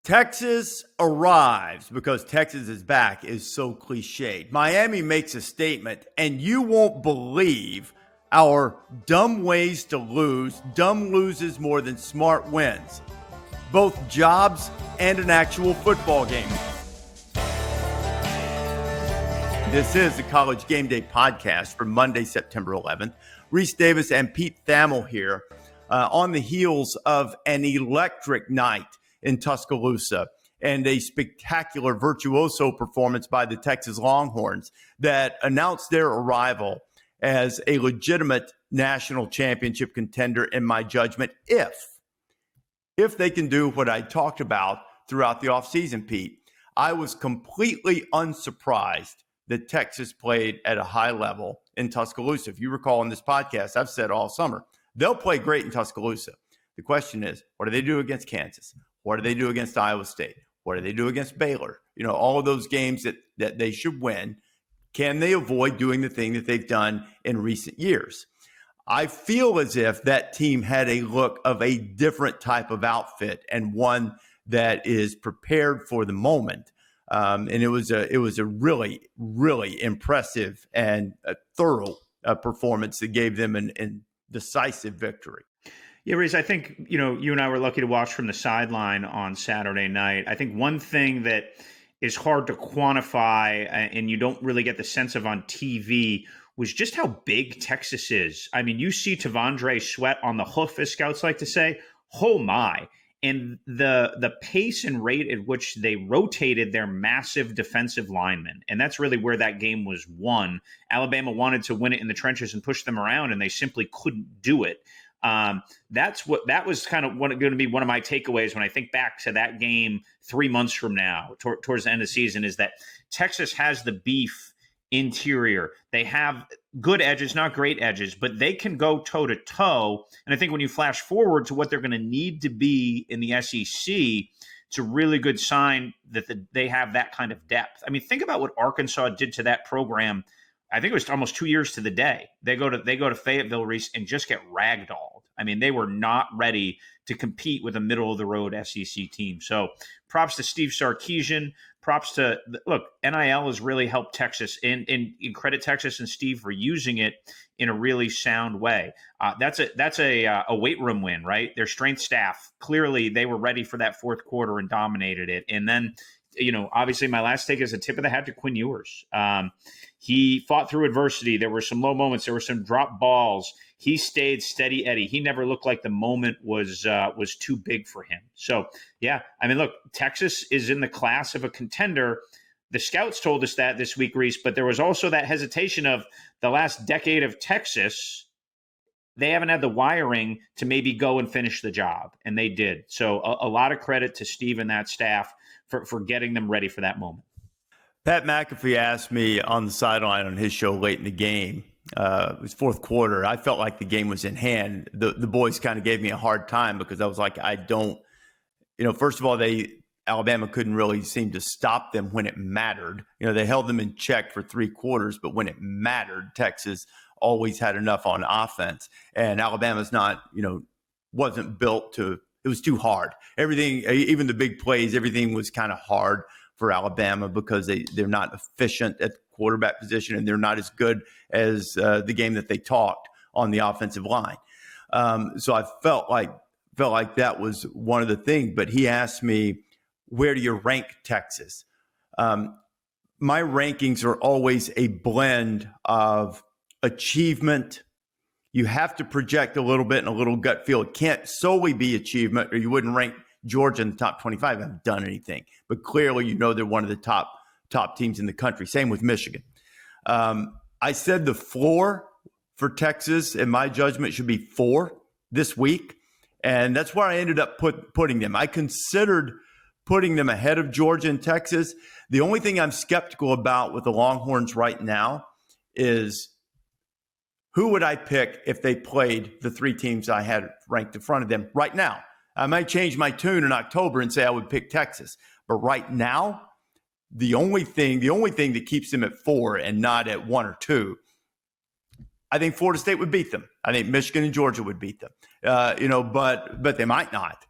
Texas arrives because Texas is back is so cliched. Miami makes a statement, and you won't believe our dumb ways to lose. Dumb loses more than smart wins. Both jobs and an actual football game. This is the College Game Day Podcast for Monday, September 11th. Reese Davis and Pete Thamel here on the heels of an electric night in Tuscaloosa and a spectacular virtuoso performance by the Texas Longhorns that announced their arrival as a legitimate national championship contender, in my judgment, if they can do what I talked about throughout the offseason, Pete. I was completely unsurprised that Texas played at a high level in Tuscaloosa. If you recall in this podcast, I've said all summer, they'll play great in Tuscaloosa. The question is, what do they do against Kansas? What do they do against Iowa State? What do they do against Baylor? You know, all of those games that they should win. Can they avoid doing the thing that they've done in recent years? I feel as if that team had a look of a different type of outfit and one that is prepared for the moment. And it was a really, really impressive and a thorough performance that gave them an decisive victory. Yeah, Reese, I think, you and I were lucky to watch from the sideline on Saturday night. I think one thing that is hard to quantify and you don't really get the sense of on TV was just how big Texas is. I mean, you see T'Vondre Sweat on the hoof, as scouts like to say. Oh, my. And the pace and rate at which they rotated their massive defensive linemen. And that's really where that game was won. Alabama wanted to win it in the trenches and push them around, and they simply couldn't do it. That was kind of going to be one of my takeaways when I think back to that game 3 months from now, towards the end of the season, is that Texas has the beef interior. They have good edges, not great edges, but they can go toe to toe. And I think when you flash forward to what they're going to need to be in the SEC, it's a really good sign that they have that kind of depth. I mean, think about what Arkansas did to that program. I think it was almost 2 years to the day. They go to Fayetteville, Reese, and just get ragdolled. I mean, they were not ready to compete with a middle-of-the-road SEC team. So props to Steve Sarkisian. Props to, look, NIL has really helped Texas, and credit Texas and Steve for using it in a really sound way. That's a weight room win, right? Their strength staff, clearly they were ready for that fourth quarter and dominated it. And then, obviously my last take is a tip of the hat to Quinn Ewers. He fought through adversity. There were some low moments. There were some drop balls. He stayed steady Eddie. He never looked like the moment was too big for him. So, yeah, I mean, look, Texas is in the class of a contender. The scouts told us that this week, Reese, but there was also that hesitation of the last decade of Texas. They haven't had the wiring to maybe go and finish the job, and they did. So a lot of credit to Steve and that staff for getting them ready for that moment. Pat McAfee asked me on the sideline on his show late in the game. It was fourth quarter. I felt like the game was in hand. The boys kind of gave me a hard time because I was like, first of all, Alabama couldn't really seem to stop them when it mattered. They held them in check for 3 quarters, but when it mattered, Texas always had enough on offense. And Alabama's wasn't built to, it was too hard. Everything, even the big plays, everything was kind of hard for Alabama because they're not efficient at the quarterback position and they're not as good as the game that they talked on the offensive line. So I felt like that was one of the things. But he asked me, where do you rank Texas? My rankings are always a blend of achievement. You have to project a little bit and a little gut feel. It can't solely be achievement, or you wouldn't rank Georgia in the top 25. Haven't done anything, but clearly, they're one of the top teams in the country. Same with Michigan. I said the floor for Texas, in my judgment, should be 4 this week, and that's where I ended up putting them. I considered putting them ahead of Georgia and Texas. The only thing I'm skeptical about with the Longhorns right now is who would I pick if they played the 3 teams I had ranked in front of them right now. I might change my tune in October and say I would pick Texas. But right now, the only thing that keeps them at 4 and not at 1 or 2, I think Florida State would beat them. I think Michigan and Georgia would beat them. But they might not.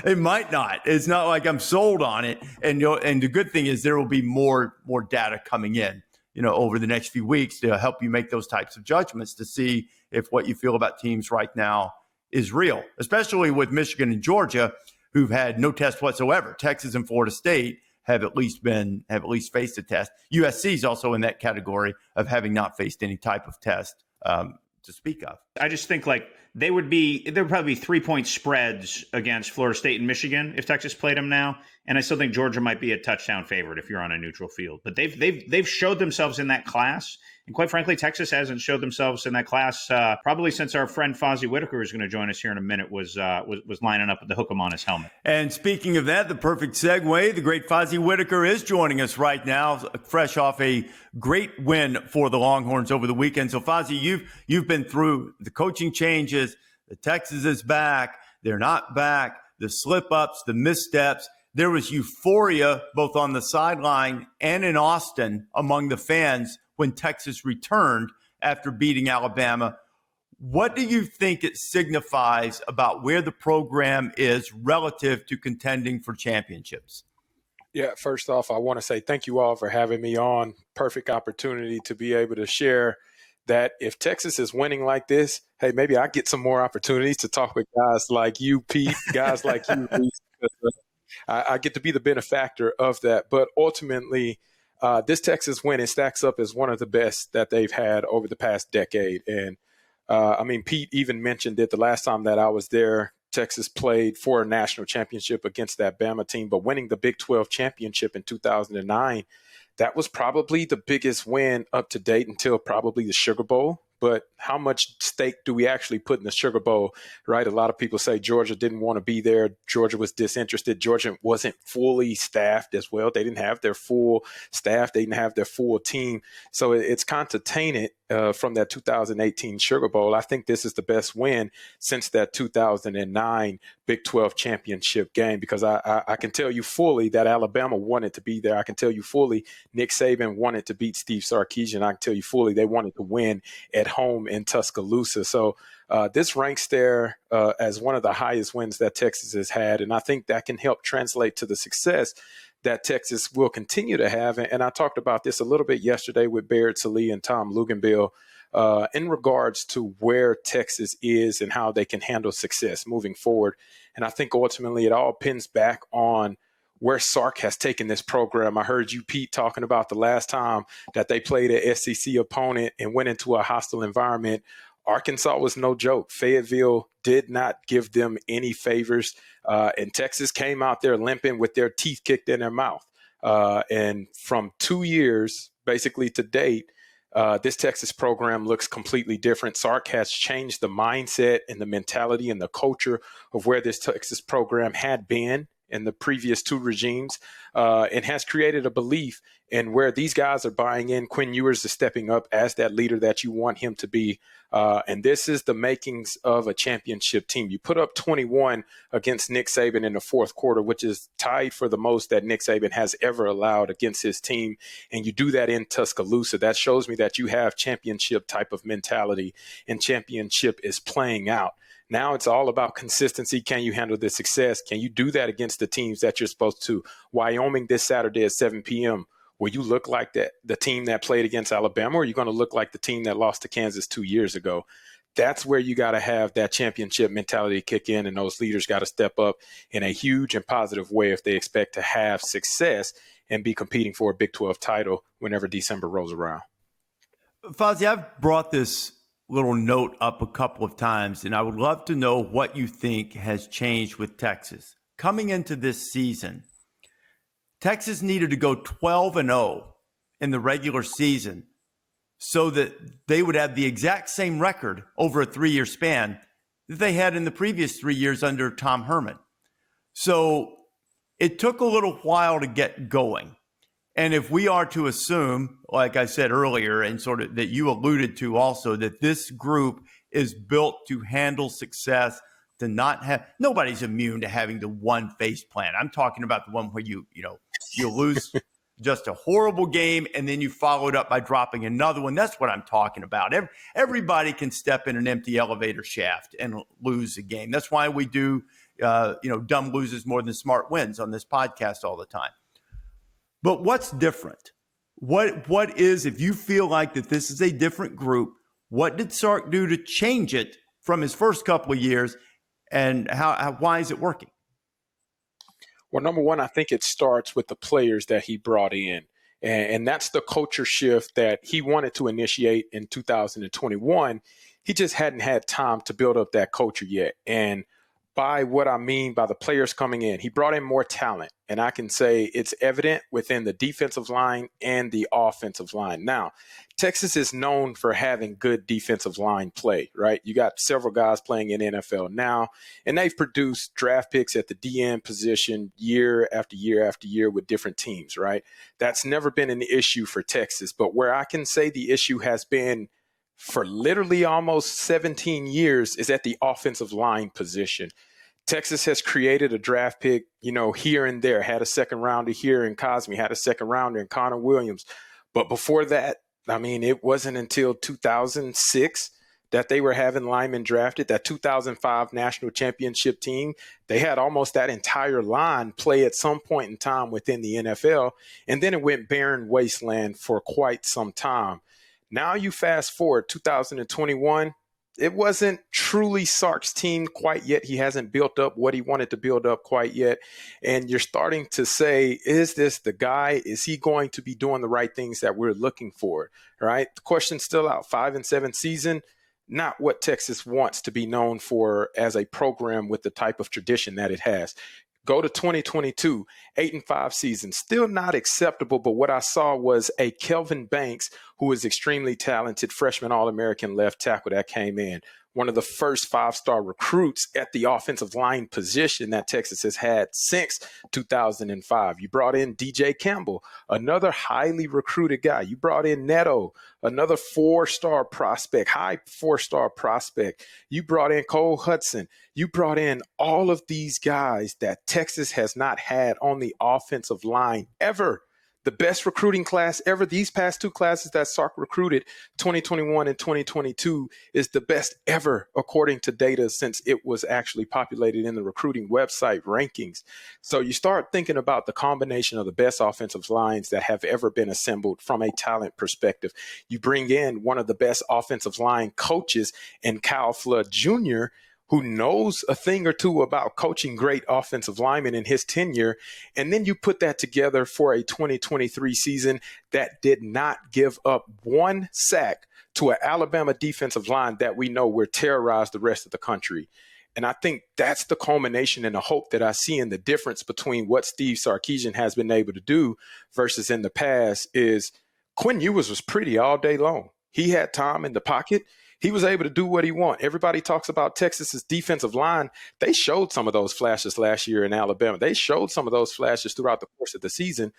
They might not. It's not like I'm sold on it. And the good thing is there will be more data coming in, over the next few weeks to help you make those types of judgments to see if what you feel about teams right now is real, especially with Michigan and Georgia, who've had no test whatsoever. Texas and Florida State have at least faced a test. USC is also in that category of having not faced any type of test to speak of. I just think there would probably be 3-point spreads against Florida State and Michigan if Texas played them now, and I still think Georgia might be a touchdown favorite if you're on a neutral field. But they've showed themselves in that class, and quite frankly, Texas hasn't showed themselves in that class probably since our friend Fozzie Whitaker, who's going to join us here in a minute, was lining up with the hook 'em on his helmet. And speaking of that, the perfect segue, the great Fozzie Whitaker is joining us right now, fresh off a great win for the Longhorns over the weekend. So Fozzie, you've been through the coaching changes, the Texas is back, they're not back, the slip-ups, the missteps. There was euphoria both on the sideline and in Austin among the fans when Texas returned after beating Alabama. What do you think it signifies about where the program is relative to contending for championships? Yeah, first off, I want to say thank you all for having me on. Perfect opportunity to be able to share that if Texas is winning like this, hey, maybe I get some more opportunities to talk with guys like you, Pete, guys like you, Reese. I get to be the benefactor of that. But ultimately, this Texas win, it stacks up as one of the best that they've had over the past decade. And Pete even mentioned it the last time that I was there. Texas played for a national championship against that Bama team, but winning the Big 12 championship in 2009, that was probably the biggest win up to date until probably the Sugar Bowl. But how much stake do we actually put in the Sugar Bowl, right? A lot of people say Georgia didn't want to be there. Georgia was disinterested. Georgia wasn't fully staffed as well. They didn't have their full staff. They didn't have their full team. So it's kind of tainted from that 2018 Sugar Bowl. I think this is the best win since that 2009 Big 12 championship game, because I can tell you fully that Alabama wanted to be there. I can tell you fully Nick Saban wanted to beat Steve Sarkisian. I can tell you fully they wanted to win at home in Tuscaloosa. So this ranks there as one of the highest wins that Texas has had. And I think that can help translate to the success that Texas will continue to have. And I talked about this a little bit yesterday with Barrett Salee and Tom Luganbill in regards to where Texas is and how they can handle success moving forward. And I think ultimately it all pins back on where Sark has taken this program. I heard you, Pete, talking about the last time that they played an SEC opponent and went into a hostile environment. Arkansas was no joke. Fayetteville did not give them any favors. And Texas came out there limping with their teeth kicked in their mouth. And from 2 years, basically to date, this Texas program looks completely different. Sark has changed the mindset and the mentality and the culture of where this Texas program had been in the previous two regimes, and has created a belief in where these guys are buying in. Quinn Ewers is stepping up as that leader that you want him to be. And this is the makings of a championship team. You put up 21 against Nick Saban in the fourth quarter, which is tied for the most that Nick Saban has ever allowed against his team. And you do that in Tuscaloosa. That shows me that you have championship type of mentality, and championship is playing out. Now it's all about consistency. Can you handle the success? Can you do that against the teams that you're supposed to? Wyoming this Saturday at 7 p.m. Will you look like the team that played against Alabama, or are you going to look like the team that lost to Kansas 2 years ago? That's where you got to have that championship mentality kick in, and those leaders got to step up in a huge and positive way if they expect to have success and be competing for a Big 12 title whenever December rolls around. Fozzie, I've brought this little note up a couple of times, and I would love to know what you think has changed with Texas. Coming into this season, Texas needed to go 12-0 in the regular season so that they would have the exact same record over a 3-year span that they had in the previous 3 years under Tom Herman. So it took a little while to get going. And if we are to assume, like I said earlier, and sort of that you alluded to also, that this group is built to handle success, to not have, nobody's immune to having the one face plan. I'm talking about the one where you lose just a horrible game, and then you follow it up by dropping another one. That's what I'm talking about. Everybody can step in an empty elevator shaft and lose a game. That's why we do, dumb loses more than smart wins on this podcast all the time. But what's different? What is, if you feel like that this is a different group, what did Sark do to change it from his first couple of years, and why is it working? Well, number one, I think it starts with the players that he brought in. And that's the culture shift that he wanted to initiate in 2021. He just hadn't had time to build up that culture yet. And by what I mean by the players coming in, he brought in more talent. And I can say it's evident within the defensive line and the offensive line. Now, Texas is known for having good defensive line play, right? You got several guys playing in NFL now, and they've produced draft picks at the DN position year after year after year with different teams, right? That's never been an issue for Texas. But where I can say the issue has been for literally almost 17 years is at the offensive line position. Texas has created a draft pick, here and there, had a second rounder here in Cosme, had a second rounder in Connor Williams. But before that, it wasn't until 2006 that they were having linemen drafted. That 2005 national championship team, they had almost that entire line play at some point in time within the NFL. And then it went barren wasteland for quite some time. Now you fast forward 2021, it wasn't truly Sark's team quite yet. He hasn't built up what he wanted to build up quite yet. And you're starting to say, is this the guy? Is he going to be doing the right things that we're looking for? Right? The question's still out. 5-7 season, not what Texas wants to be known for as a program with the type of tradition that it has. Go to 2022, 8-5 season, still not acceptable. But what I saw was a Kelvin Banks, who is extremely talented, freshman All-American left tackle that came in. One of the first 5-star recruits at the offensive line position that Texas has had since 2005. You brought in DJ Campbell, another highly recruited guy. You brought in Neto, another 4-star prospect, high 4-star prospect. You brought in Cole Hudson. You brought in all of these guys that Texas has not had on the offensive line ever. The best recruiting class ever. These past two classes that Sark recruited, 2021 and 2022, is the best ever according to data since it was actually populated in the recruiting website rankings. So you start thinking about the combination of the best offensive lines that have ever been assembled from a talent perspective. You bring in one of the best offensive line coaches in Kyle Flood Jr., who knows a thing or two about coaching great offensive linemen in his tenure. And then you put that together for a 2023 season that did not give up one sack to an Alabama defensive line that we know will terrorize the rest of the country. And I think that's the culmination and the hope that I see in the difference between what Steve Sarkisian has been able to do versus in the past is Quinn Ewers was pretty all day long. He had time in the pocket. He was able to do what he wanted. Everybody talks about Texas's defensive line. They showed some of those flashes last year in Alabama. They showed some of those flashes throughout the course of the season.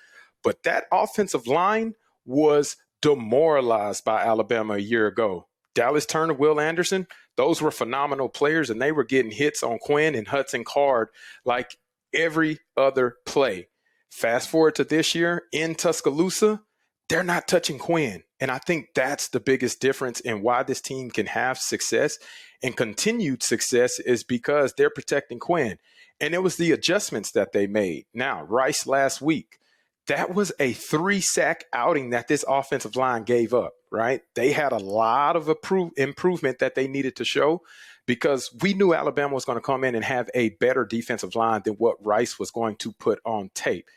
But that offensive line was demoralized by Alabama a year ago. Dallas Turner, Will Anderson, those were phenomenal players, and they were getting hits on Quinn and Hudson Card like every other play. Fast forward to this year in Tuscaloosa, they're not touching Quinn. And I think that's the biggest difference in why this team can have success and continued success is because they're protecting Quinn. And it was the adjustments that they made. Now, Rice last week, that was a 3-sack outing that this offensive line gave up, right? They had a lot of improvement that they needed to show because we knew Alabama was going to come in and have a better defensive line than what Rice was going to put on tape.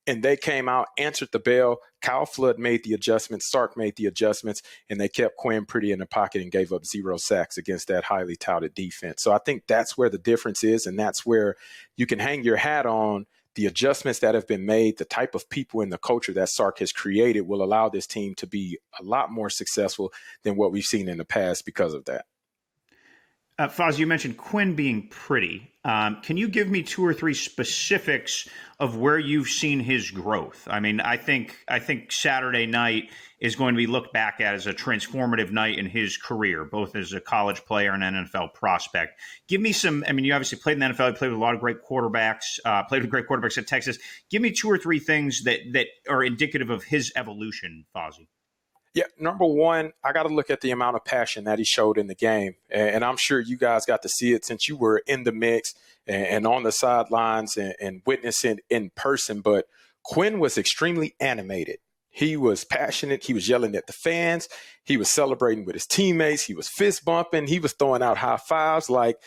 And they came out, answered the bell. Kyle Flood made the adjustments. Sark made the adjustments, and they kept Quinn pretty in the pocket and gave up 0 sacks against that highly touted defense. So I think that's where the difference is, and that's where you can hang your hat on the adjustments that have been made, the type of people and the culture that Sark has created will allow this team to be a lot more successful than what we've seen in the past because of that. Fozzie, you mentioned Quinn being pretty. Can you give me 2 or 3 specifics of where you've seen his growth? I mean, I think Saturday night is going to be looked back at as a transformative night in his career, both as a college player and NFL prospect. Give me some. I mean, you obviously played in the NFL. You played with a lot of great quarterbacks. Played with great quarterbacks at Texas. Give me 2 or 3 things that are indicative of his evolution, Fozzie. Yeah, number one, I got to look at the amount of passion that he showed in the game. And I'm sure you guys got to see it since you were in the mix and on the sidelines and witnessing in person. But Quinn was extremely animated. He was passionate. He was yelling at the fans. He was celebrating with his teammates. He was fist bumping. He was throwing out high fives. Like,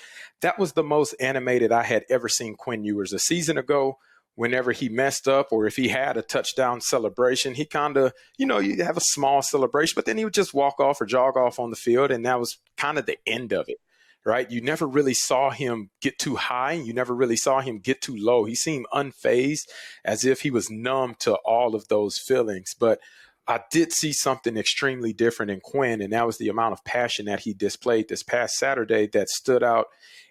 that was the most animated I had ever seen Quinn Ewers. A season ago, whenever he messed up or if he had a touchdown celebration, he kind of, you have a small celebration, but then he would just walk off or jog off on the field. And that was kind of the end of it, right? You never really saw him get too high. You never really saw him get too low. He seemed unfazed, as if he was numb to all of those feelings. But I did see something extremely different in Quinn, and that was the amount of passion that he displayed this past Saturday that stood out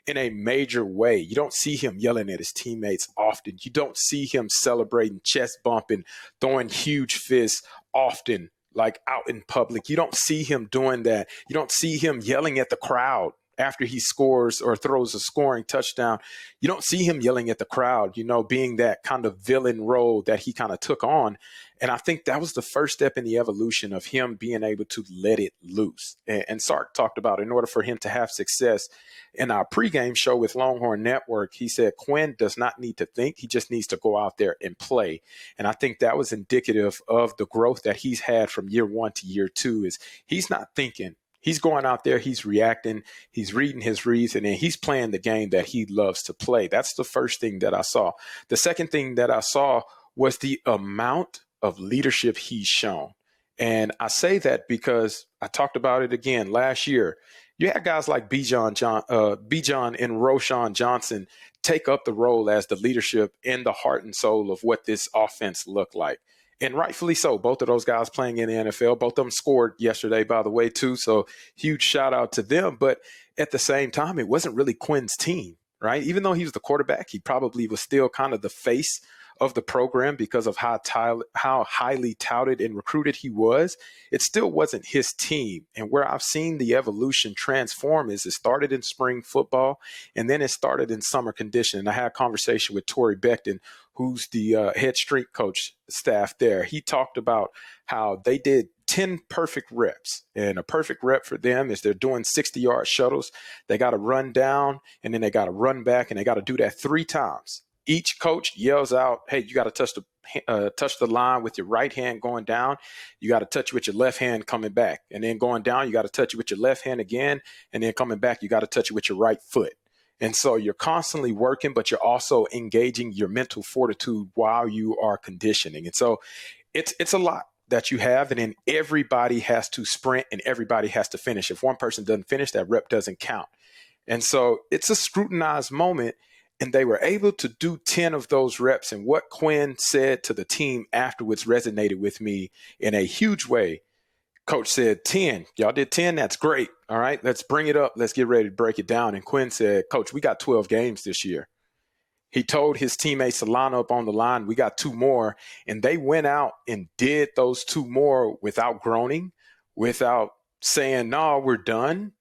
in a major way. You don't see him yelling at his teammates often. You don't see him celebrating, chest bumping, throwing huge fists often, like out in public. You don't see him doing that. You don't see him yelling at the crowd after he scores or throws a scoring touchdown. You don't see him yelling at the crowd, being that kind of villain role that he kind of took on. And I think that was the first step in the evolution of him being able to let it loose. And Sark talked about, in order for him to have success in our pregame show with Longhorn Network, he said Quinn does not need to think. He just needs to go out there and play. And I think that was indicative of the growth that he's had from year 1 to year 2 is he's not thinking. He's going out there, he's reacting, he's reading his reads, and then he's playing the game that he loves to play. That's the first thing that I saw. The second thing that I saw was the amount of leadership he's shown. And I say that because I talked about it again last year. You had guys like Bijan and Roschon Johnson take up the role as the leadership and the heart and soul of what this offense looked like. And rightfully so. Both of those guys playing in the NFL, both of them scored yesterday, by the way, too. So huge shout out to them. But at the same time, it wasn't really Quinn's team, right? Even though he was the quarterback, he probably was still kind of the face of the program because of how highly touted and recruited he was. It still wasn't his team. And where I've seen the evolution transform is it started in spring football, and then it started in summer conditioning. I had a conversation with Torrey Becton, who's the head strength coach staff there. He talked about how they did 10 perfect reps. And a perfect rep for them is they're doing 60-yard shuttles. They got to run down, and then they got to run back, and they got to do that 3 times. Each coach yells out, hey, you got to touch the line with your right hand going down. You got to touch it with your left hand coming back. And then going down, you got to touch it with your left hand again. And then coming back, you got to touch it with your right foot. And so you're constantly working, but you're also engaging your mental fortitude while you are conditioning. And so it's a lot that you have. And then everybody has to sprint and everybody has to finish. If one person doesn't finish, that rep doesn't count. And so it's a scrutinized moment. And they were able to do 10 of those reps. And what Quinn said to the team afterwards resonated with me in a huge way. Coach said, 10. Y'all did 10? That's great. All right, let's bring it up. Let's get ready to break it down. And Quinn said, Coach, we got 12 games this year. He told his teammates to line up on the line. We got 2 more. And they went out and did those 2 more without groaning, without saying, no, we're done,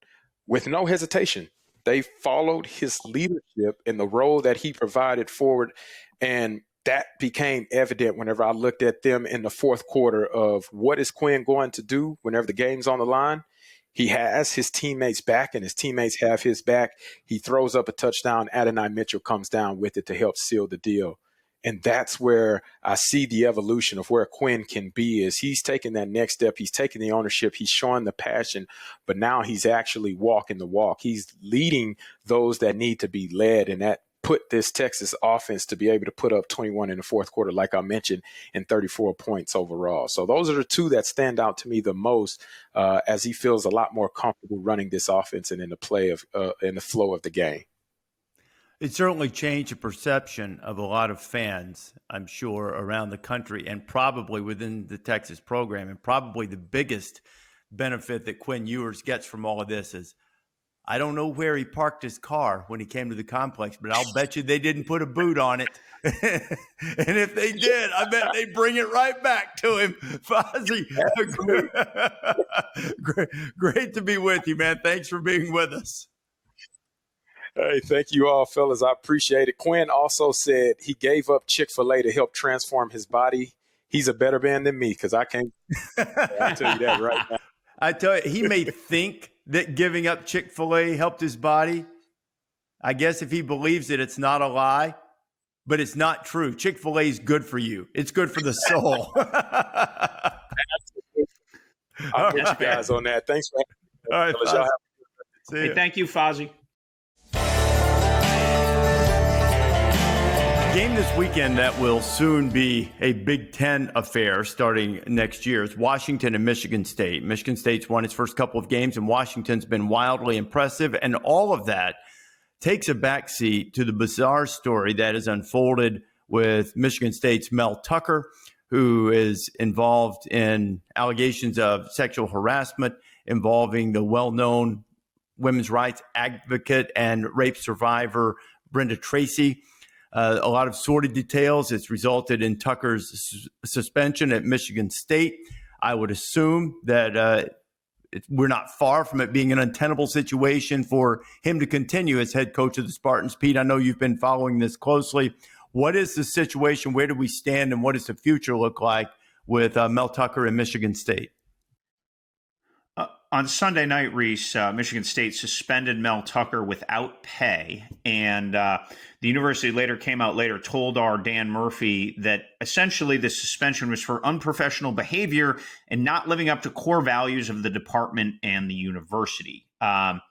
with no hesitation. They followed his leadership in the role that he provided forward. And that became evident whenever I looked at them in the fourth quarter of what is Quinn going to do whenever the game's on the line. He has his teammates back and his teammates have his back. He throws up a touchdown. Adonai Mitchell comes down with it to help seal the deal. And that's where I see the evolution of where Quinn can be is he's taking that next step. He's taking the ownership. He's showing the passion, but now he's actually walking the walk. He's leading those that need to be led. And that put this Texas offense to be able to put up 21 in the fourth quarter, like I mentioned, and 34 points overall. So those are the 2 that stand out to me the most as he feels a lot more comfortable running this offense and in the play of in the flow of the game. It certainly changed the perception of a lot of fans, I'm sure, around the country and probably within the Texas program. And probably the biggest benefit that Quinn Ewers gets from all of this is I don't know where he parked his car when he came to the complex, but I'll bet you they didn't put a boot on it. And if they did, I bet they bring it right back to him. Fozzie, great to be with you, man. Thanks for being with us. Hey, thank you all, fellas. I appreciate it. Quinn also said he gave up Chick-fil-A to help transform his body. He's a better man than me because I can't. I'll tell you that right now. I tell you, he may think that giving up Chick-fil-A helped his body. I guess if he believes it, it's not a lie, but it's not true. Chick-fil-A is good for you. It's good for the soul. I'll get you guys on that. Thanks for having me. All right, Hey, thank you, Fozzie. Game this weekend that will soon be a Big Ten affair starting next year is Washington and Michigan State. Michigan State's won its first couple of games, and Washington's been wildly impressive. And all of that takes a backseat to the bizarre story that has unfolded with Michigan State's Mel Tucker, who is involved in allegations of sexual harassment involving the well-known women's rights advocate and rape survivor Brenda Tracy. A lot of sordid details. It's resulted in Tucker's suspension at Michigan State. I would assume that we're not far from it being an untenable situation for him to continue as head coach of the Spartans. Pete, I know you've been following this closely. What is the situation? Where do we stand? And what does the future look like with Mel Tucker and Michigan State? On Sunday night, Reese, Michigan State suspended Mel Tucker without pay. And the university told our Dan Murphy that essentially the suspension was for unprofessional behavior and not living up to core values of the department and the university. And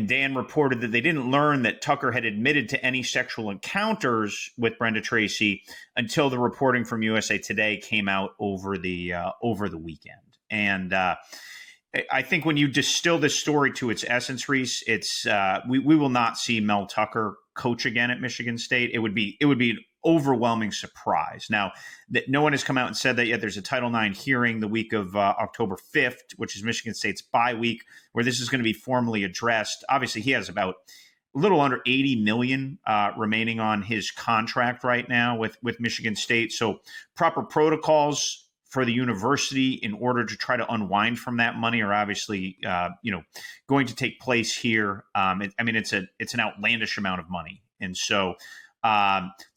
Dan reported that they didn't learn that Tucker had admitted to any sexual encounters with Brenda Tracy until the reporting from USA Today came out over the weekend. And I think when you distill this story to its essence, Reese, it's we will not see Mel Tucker coach again at Michigan State. It would be an overwhelming surprise. Now, that no one has come out and said that yet. There's a Title IX hearing the week of October 5th, which is Michigan State's bye week, where this is going to be formally addressed. Obviously, he has about a little under $80 million remaining on his contract right now with Michigan State. So proper protocols for the university in order to try to unwind from that money are obviously, going to take place here. It's an outlandish amount of money. And so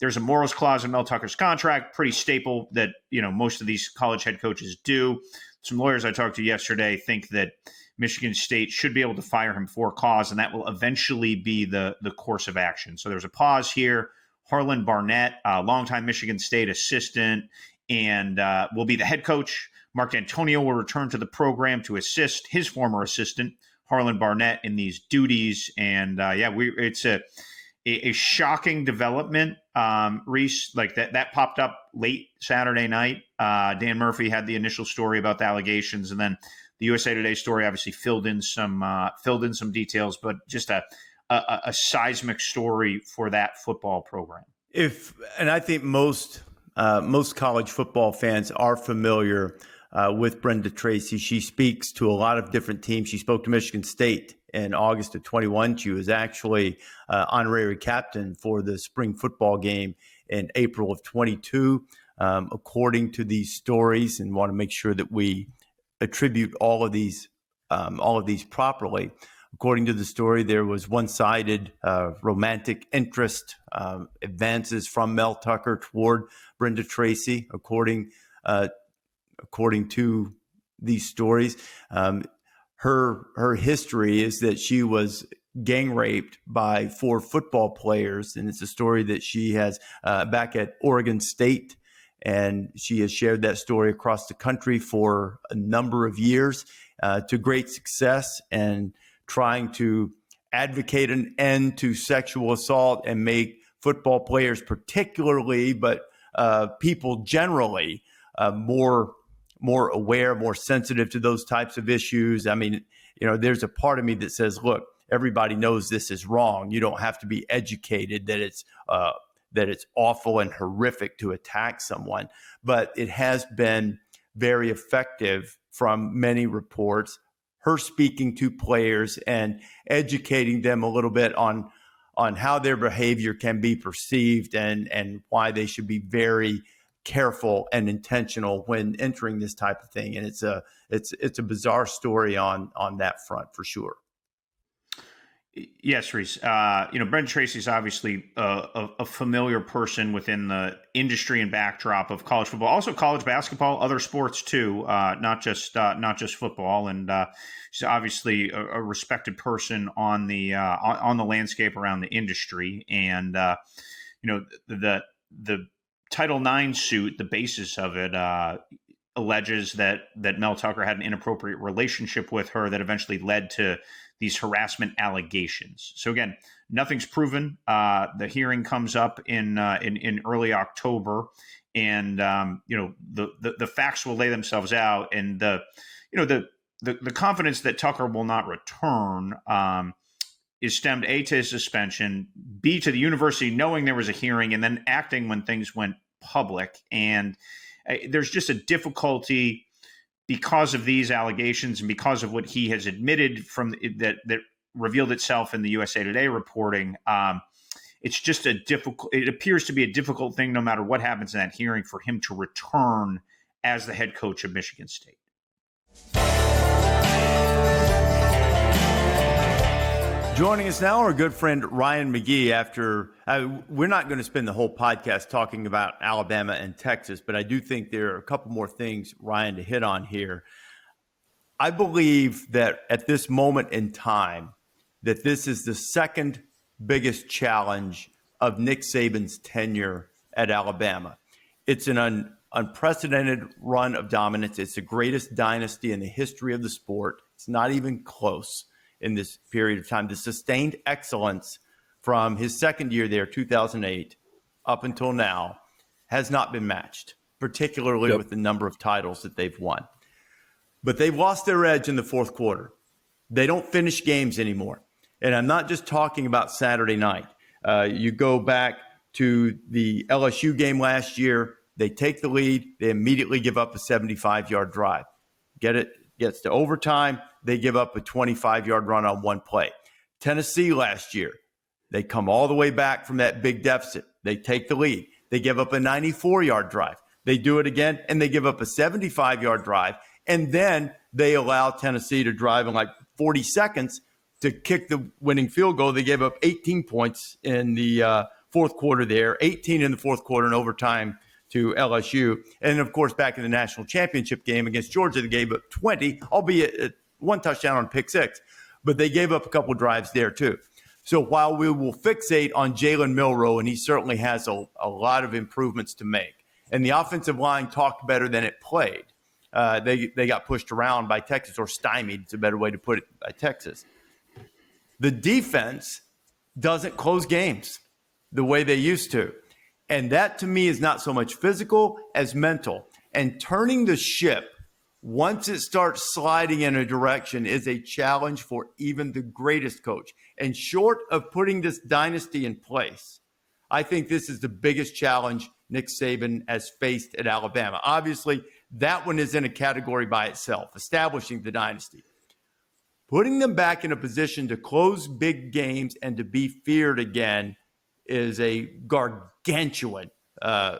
there's a morals clause in Mel Tucker's contract, pretty staple that, most of these college head coaches do. Some lawyers I talked to yesterday think that Michigan State should be able to fire him for cause, and that will eventually be the course of action. So there's a pause here. Harlan Barnett, longtime Michigan State assistant, and will be the head coach. Mark D'Antonio will return to the program to assist his former assistant, Harlan Barnett, in these duties. And it's a shocking development, Reese. Like that popped up late Saturday night. Dan Murphy had the initial story about the allegations, and then the USA Today story obviously filled in some details. But just a seismic story for that football program. And I think most college football fans are familiar with Brenda Tracy. She speaks to a lot of different teams. She spoke to Michigan State in August of 21. She was actually honorary captain for the spring football game in April of 22. According to these stories, and want to make sure that we attribute all of these properly. According to the story, there was one-sided romantic interest advances from Mel Tucker toward Brenda Tracy. According to these stories, her history is that she was gang raped by 4 football players, and it's a story that she has back at Oregon State. And she has shared that story across the country for a number of years to great success, and trying to advocate an end to sexual assault and make football players particularly, but people generally more aware, more sensitive to those types of issues. I mean, there's a part of me that says, look, everybody knows this is wrong. You don't have to be educated that it's awful and horrific to attack someone, but it has been very effective from many reports. her speaking to players and educating them a little bit on how their behavior can be perceived and why they should be very careful and intentional when entering this type of thing. And it's a bizarre story on that front for sure. Yes, Reese. Brendan Tracy is obviously a familiar person within the industry and backdrop of college football, also college basketball, other sports too, not just football. And she's obviously a respected person on the landscape around the industry. And the Title IX suit, the basis of it, alleges that Mel Tucker had an inappropriate relationship with her that eventually led to these harassment allegations. So again, nothing's proven. The hearing comes up in early October, and the facts will lay themselves out. And the confidence that Tucker will not return is stemmed A, to his suspension, B, to the university knowing there was a hearing and then acting when things went public. And there's just a difficulty because of these allegations and because of what he has admitted from that revealed itself in the USA Today reporting. It's just it appears to be a difficult thing, no matter what happens in that hearing, for him to return as the head coach of Michigan State. Joining us now, our good friend Ryan McGee. After we're not going to spend the whole podcast talking about Alabama and Texas, but I do think there are a couple more things, Ryan, to hit on here. I believe that at this moment in time, that this is the second biggest challenge of Nick Saban's tenure at Alabama. It's an unprecedented run of dominance. It's the greatest dynasty in the history of the sport. It's not even close. In this period of time, the sustained excellence from his second year there, 2008, up until now, has not been matched, particularly with the number of titles that they've won. But they've lost their edge in the fourth quarter. They don't finish games anymore. And I'm not just talking about Saturday night. You go back to the LSU game last year, they take the lead, they immediately give up a 75-yard drive. Gets to overtime, they give up a 25-yard run on one play. Tennessee last year, they come all the way back from that big deficit. They take the lead. They give up a 94-yard drive. They do it again, and they give up a 75-yard drive. And then they allow Tennessee to drive in like 40 seconds to kick the winning field goal. They gave up 18 points in the fourth quarter there, 18 in the fourth quarter in overtime to LSU. And, of course, back in the national championship game against Georgia, they gave up 20, albeit one touchdown on pick six. But they gave up a couple drives there, too. So while we will fixate on Jalen Milroe, and he certainly has a lot of improvements to make, and the offensive line talked better than it played. They got pushed around by Texas, or stymied, it's a better way to put it, by Texas. The defense doesn't close games the way they used to. And that, to me, is not so much physical as mental. And turning the ship, once it starts sliding in a direction, is a challenge for even the greatest coach. And short of putting this dynasty in place, I think this is the biggest challenge Nick Saban has faced at Alabama. Obviously, that one is in a category by itself, establishing the dynasty. Putting them back in a position to close big games and to be feared again is a gargantuan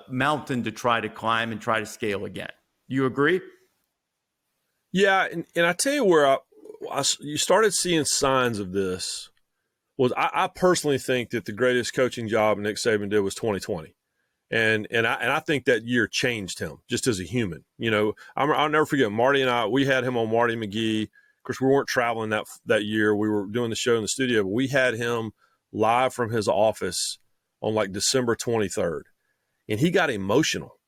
mountain to try to climb and try to scale again. You agree? Yeah, and I tell you where you started seeing signs of this was I personally think that the greatest coaching job Nick Saban did was 2020. And I think that year changed him just as a human. You know, I'll never forget Marty and I, we had him on Marty McGee. Of course, we weren't traveling that year. We were doing the show in the studio, but we had him live from his office on like December 23rd. And he got emotional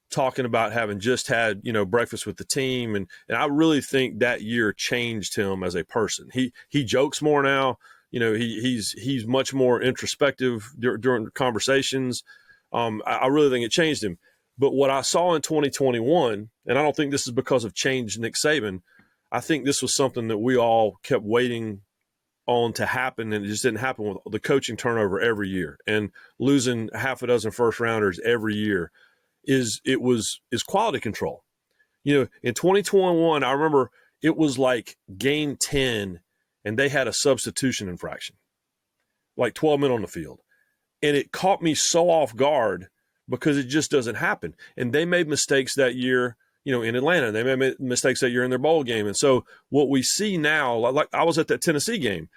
talking about having just had, breakfast with the team. And I really think that year changed him as a person. He jokes more now. He's much more introspective during conversations. I really think it changed him. But what I saw in 2021, and I don't think this is because of change Nick Saban, I think this was something that we all kept waiting on to happen, and it just didn't happen with the coaching turnover every year and losing half a dozen first rounders every year is quality control. In 2021, I remember it was like game 10 and they had a substitution infraction, like 12 men on the field. And it caught me so off guard because it just doesn't happen. And they made mistakes that year, in Atlanta. They made mistakes that year in their bowl game. And so what we see now, like I was at that Tennessee game,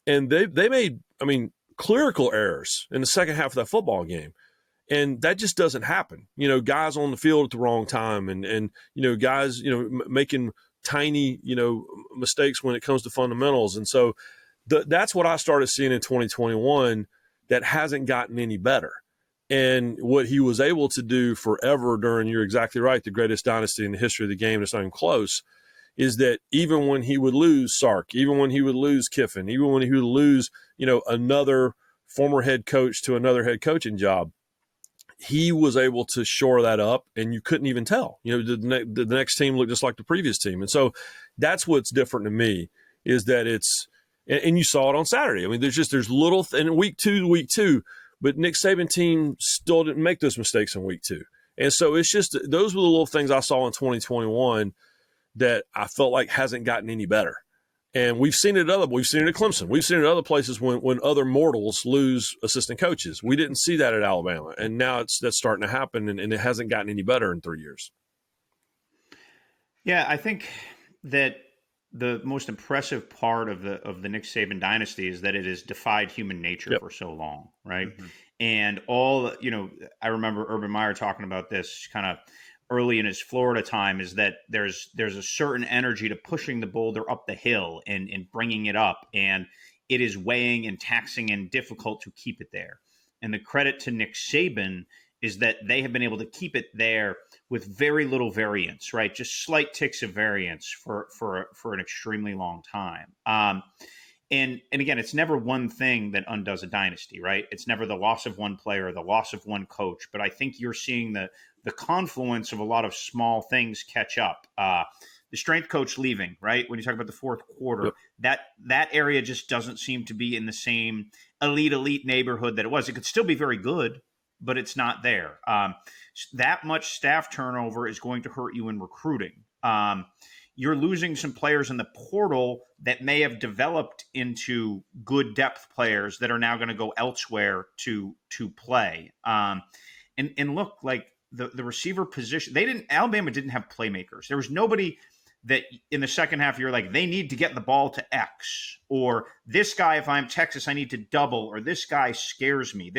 and they made, clerical errors in the second half of that football game. And that just doesn't happen. Guys on the field at the wrong time and guys, making tiny, mistakes when it comes to fundamentals. And so that's what I started seeing in 2021 that hasn't gotten any better. And what he was able to do forever during, you're exactly right, the greatest dynasty in the history of the game, it's not even close, is that even when he would lose Sark, even when he would lose Kiffin, even when he would lose, another former head coach to another head coaching job, he was able to shore that up, and you couldn't even tell. The next team looked just like the previous team. And so that's what's different to me, is that it's – and you saw it on Saturday. There's little – in week two, but Nick Saban team still didn't make those mistakes in week 2. And so it's just – those were the little things I saw in 2021 that I felt like hasn't gotten any better. And we've seen it at Clemson. We've seen it at other places when other mortals lose assistant coaches. We didn't see that at Alabama. And now that's starting to happen, and it hasn't gotten any better in 3 years. Yeah, I think that the most impressive part of the Nick Saban dynasty is that it has defied human nature for so long, right? Mm-hmm. And I remember Urban Meyer talking about this kind of early in his Florida time, is that there's a certain energy to pushing the boulder up the hill and bringing it up, and it is weighing and taxing and difficult to keep it there. And the credit to Nick Saban is that they have been able to keep it there with very little variance, right? Just slight ticks of variance for an extremely long time. And again, it's never one thing that undoes a dynasty, right? It's never the loss of one player, the loss of one coach. But I think you're seeing the confluence of a lot of small things catch up. The strength coach leaving, right? When you talk about the fourth quarter, that area just doesn't seem to be in the same elite neighborhood that it was. It could still be very good, but it's not there. That much staff turnover is going to hurt you in recruiting. You're losing some players in the portal that may have developed into good depth players that are now going to go elsewhere to play. And look, like the receiver position, Alabama didn't have playmakers. There was nobody that in the second half you're like, they need to get the ball to X, or this guy, if I'm Texas, I need to double, or this guy scares me.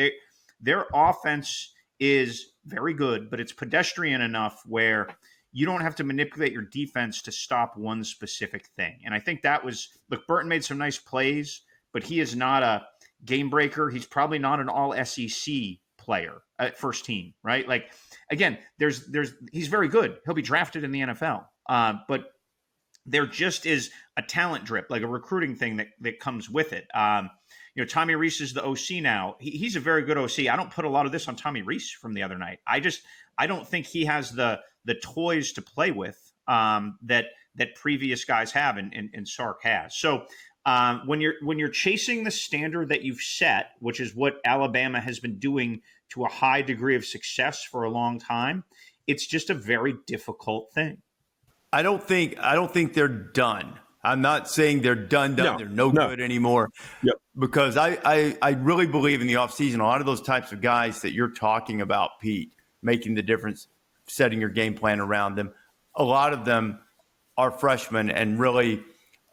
Their offense is very good, but it's pedestrian enough where you don't have to manipulate your defense to stop one specific thing. And I think Burton made some nice plays, but he is not a game breaker. He's probably not an all SEC player at first team, right? Like, again, he's very good. He'll be drafted in the NFL. But there just is a talent drip, like a recruiting thing that comes with it. Tommy Rees is the OC now. He's a very good OC. I don't put a lot of this on Tommy Rees from the other night. I don't think he has the toys to play with that previous guys have and Sark has. So when you're chasing the standard that you've set, which is what Alabama has been doing to a high degree of success for a long time, it's just a very difficult thing. I don't think they're done. I'm not saying they're done. No, they're no good anymore. Yep. Because I really believe in the offseason, a lot of those types of guys that you're talking about, Pete, making the difference, setting your game plan around them, a lot of them are freshmen and really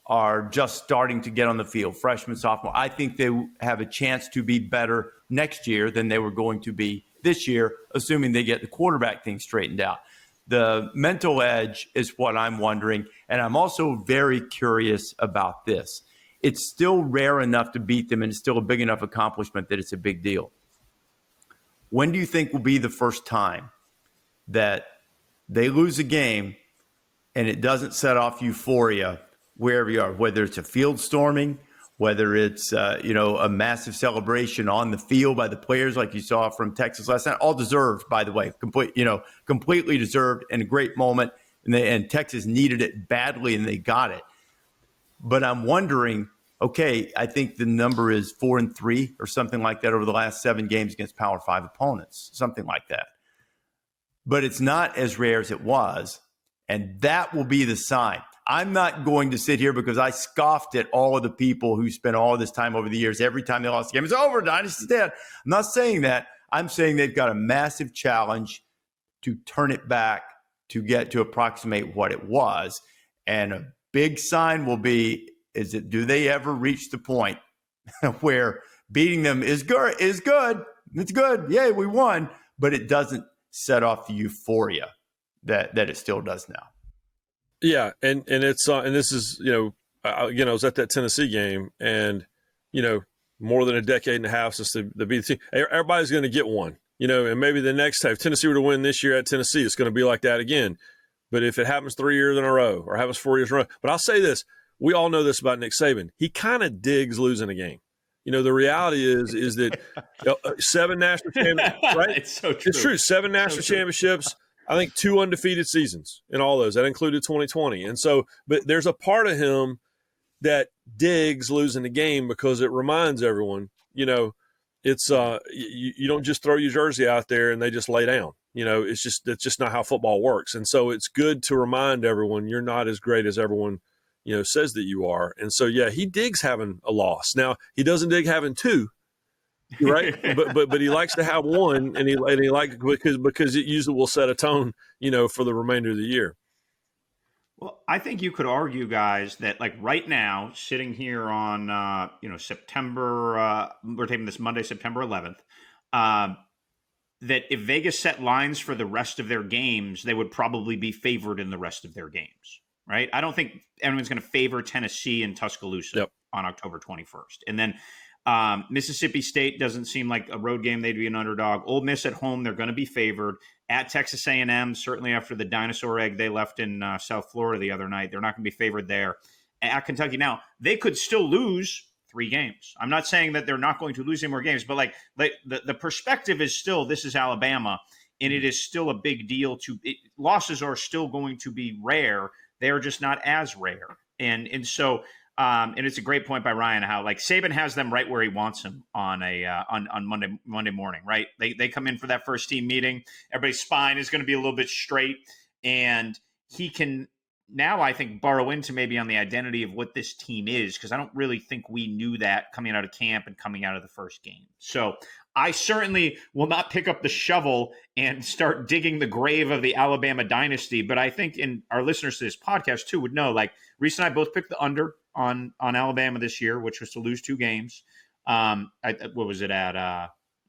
are just starting to get on the field, freshman, sophomore. I think they have a chance to be better next year than they were going to be this year, assuming they get the quarterback thing straightened out. The mental edge is what I'm wondering, and I'm also very curious about this. It's still rare enough to beat them, and it's still a big enough accomplishment that it's a big deal. When do you think will be the first time that they lose a game and it doesn't set off euphoria wherever you are, whether it's a field storming, whether it's a massive celebration on the field by the players like you saw from Texas last night, all deserved, by the way, completely deserved and a great moment, and Texas needed it badly and they got it. But I'm wondering, okay, I think the number is 4-3 or something like that over the last 7 games against Power 5 opponents, something like that. But it's not as rare as it was. And that will be the sign. I'm not going to sit here because I scoffed at all of the people who spent all this time over the years. Every time they lost the game, it's over, Dynasty's dead. I'm not saying that. I'm saying they've got a massive challenge to turn it back to get to approximate what it was. And a big sign will be, do they ever reach the point where beating them is good? It's good. Yay, we won. But it doesn't set off the euphoria that it still does now. Yeah, and it's and this is, I was at that Tennessee game, and more than a decade and a half since the beat the team. Everybody's going to get one, and maybe the next time if Tennessee were to win this year at Tennessee, it's going to be like that again. But if it happens 3 years in a row or happens 4 years in a row, but I'll say this: we all know this about Nick Saban. He kind of digs losing a game. The reality is that 7 national championships, right? It's so true. It's true. 7 national championships. I think 2 undefeated seasons in all those. That included 2020. And so, but there's a part of him that digs losing the game because it reminds everyone, it's you don't just throw your jersey out there and they just lay down. That's just not how football works. And so it's good to remind everyone you're not as great as everyone says that you are. And so yeah, he digs having a loss. Now he doesn't dig having 2. Right, but he likes to have 1, and he likes because it usually will set a tone, for the remainder of the year. Well, I think you could argue, guys, that like right now, sitting here on September, we're taping this Monday, September 11th, that if Vegas set lines for the rest of their games, they would probably be favored in the rest of their games. Right? I don't think anyone's going to favor Tennessee and Tuscaloosa on October 21st, and then. Mississippi State doesn't seem like a road game. They'd be an underdog. Ole Miss at home, they're going to be favored. At Texas A&M, certainly after the dinosaur egg they left in South Florida the other night, they're not going to be favored there. At Kentucky, now, they could still lose 3 games. I'm not saying that they're not going to lose any more games, but like the perspective is still this is Alabama, and it is still a big deal. Losses are still going to be rare. They're just not as rare. And so – and it's a great point by Ryan how like Saban has them right where he wants them on Monday morning, right? They come in for that first team meeting. Everybody's spine is going to be a little bit straight, and he can now I think borrow into maybe on the identity of what this team is, because I don't really think we knew that coming out of camp and coming out of the first game. So I certainly will not pick up the shovel and start digging the grave of the Alabama dynasty, but I think our listeners to this podcast too would know, like Reese and I both picked the under on Alabama this year, which was to lose 2 games. What was it at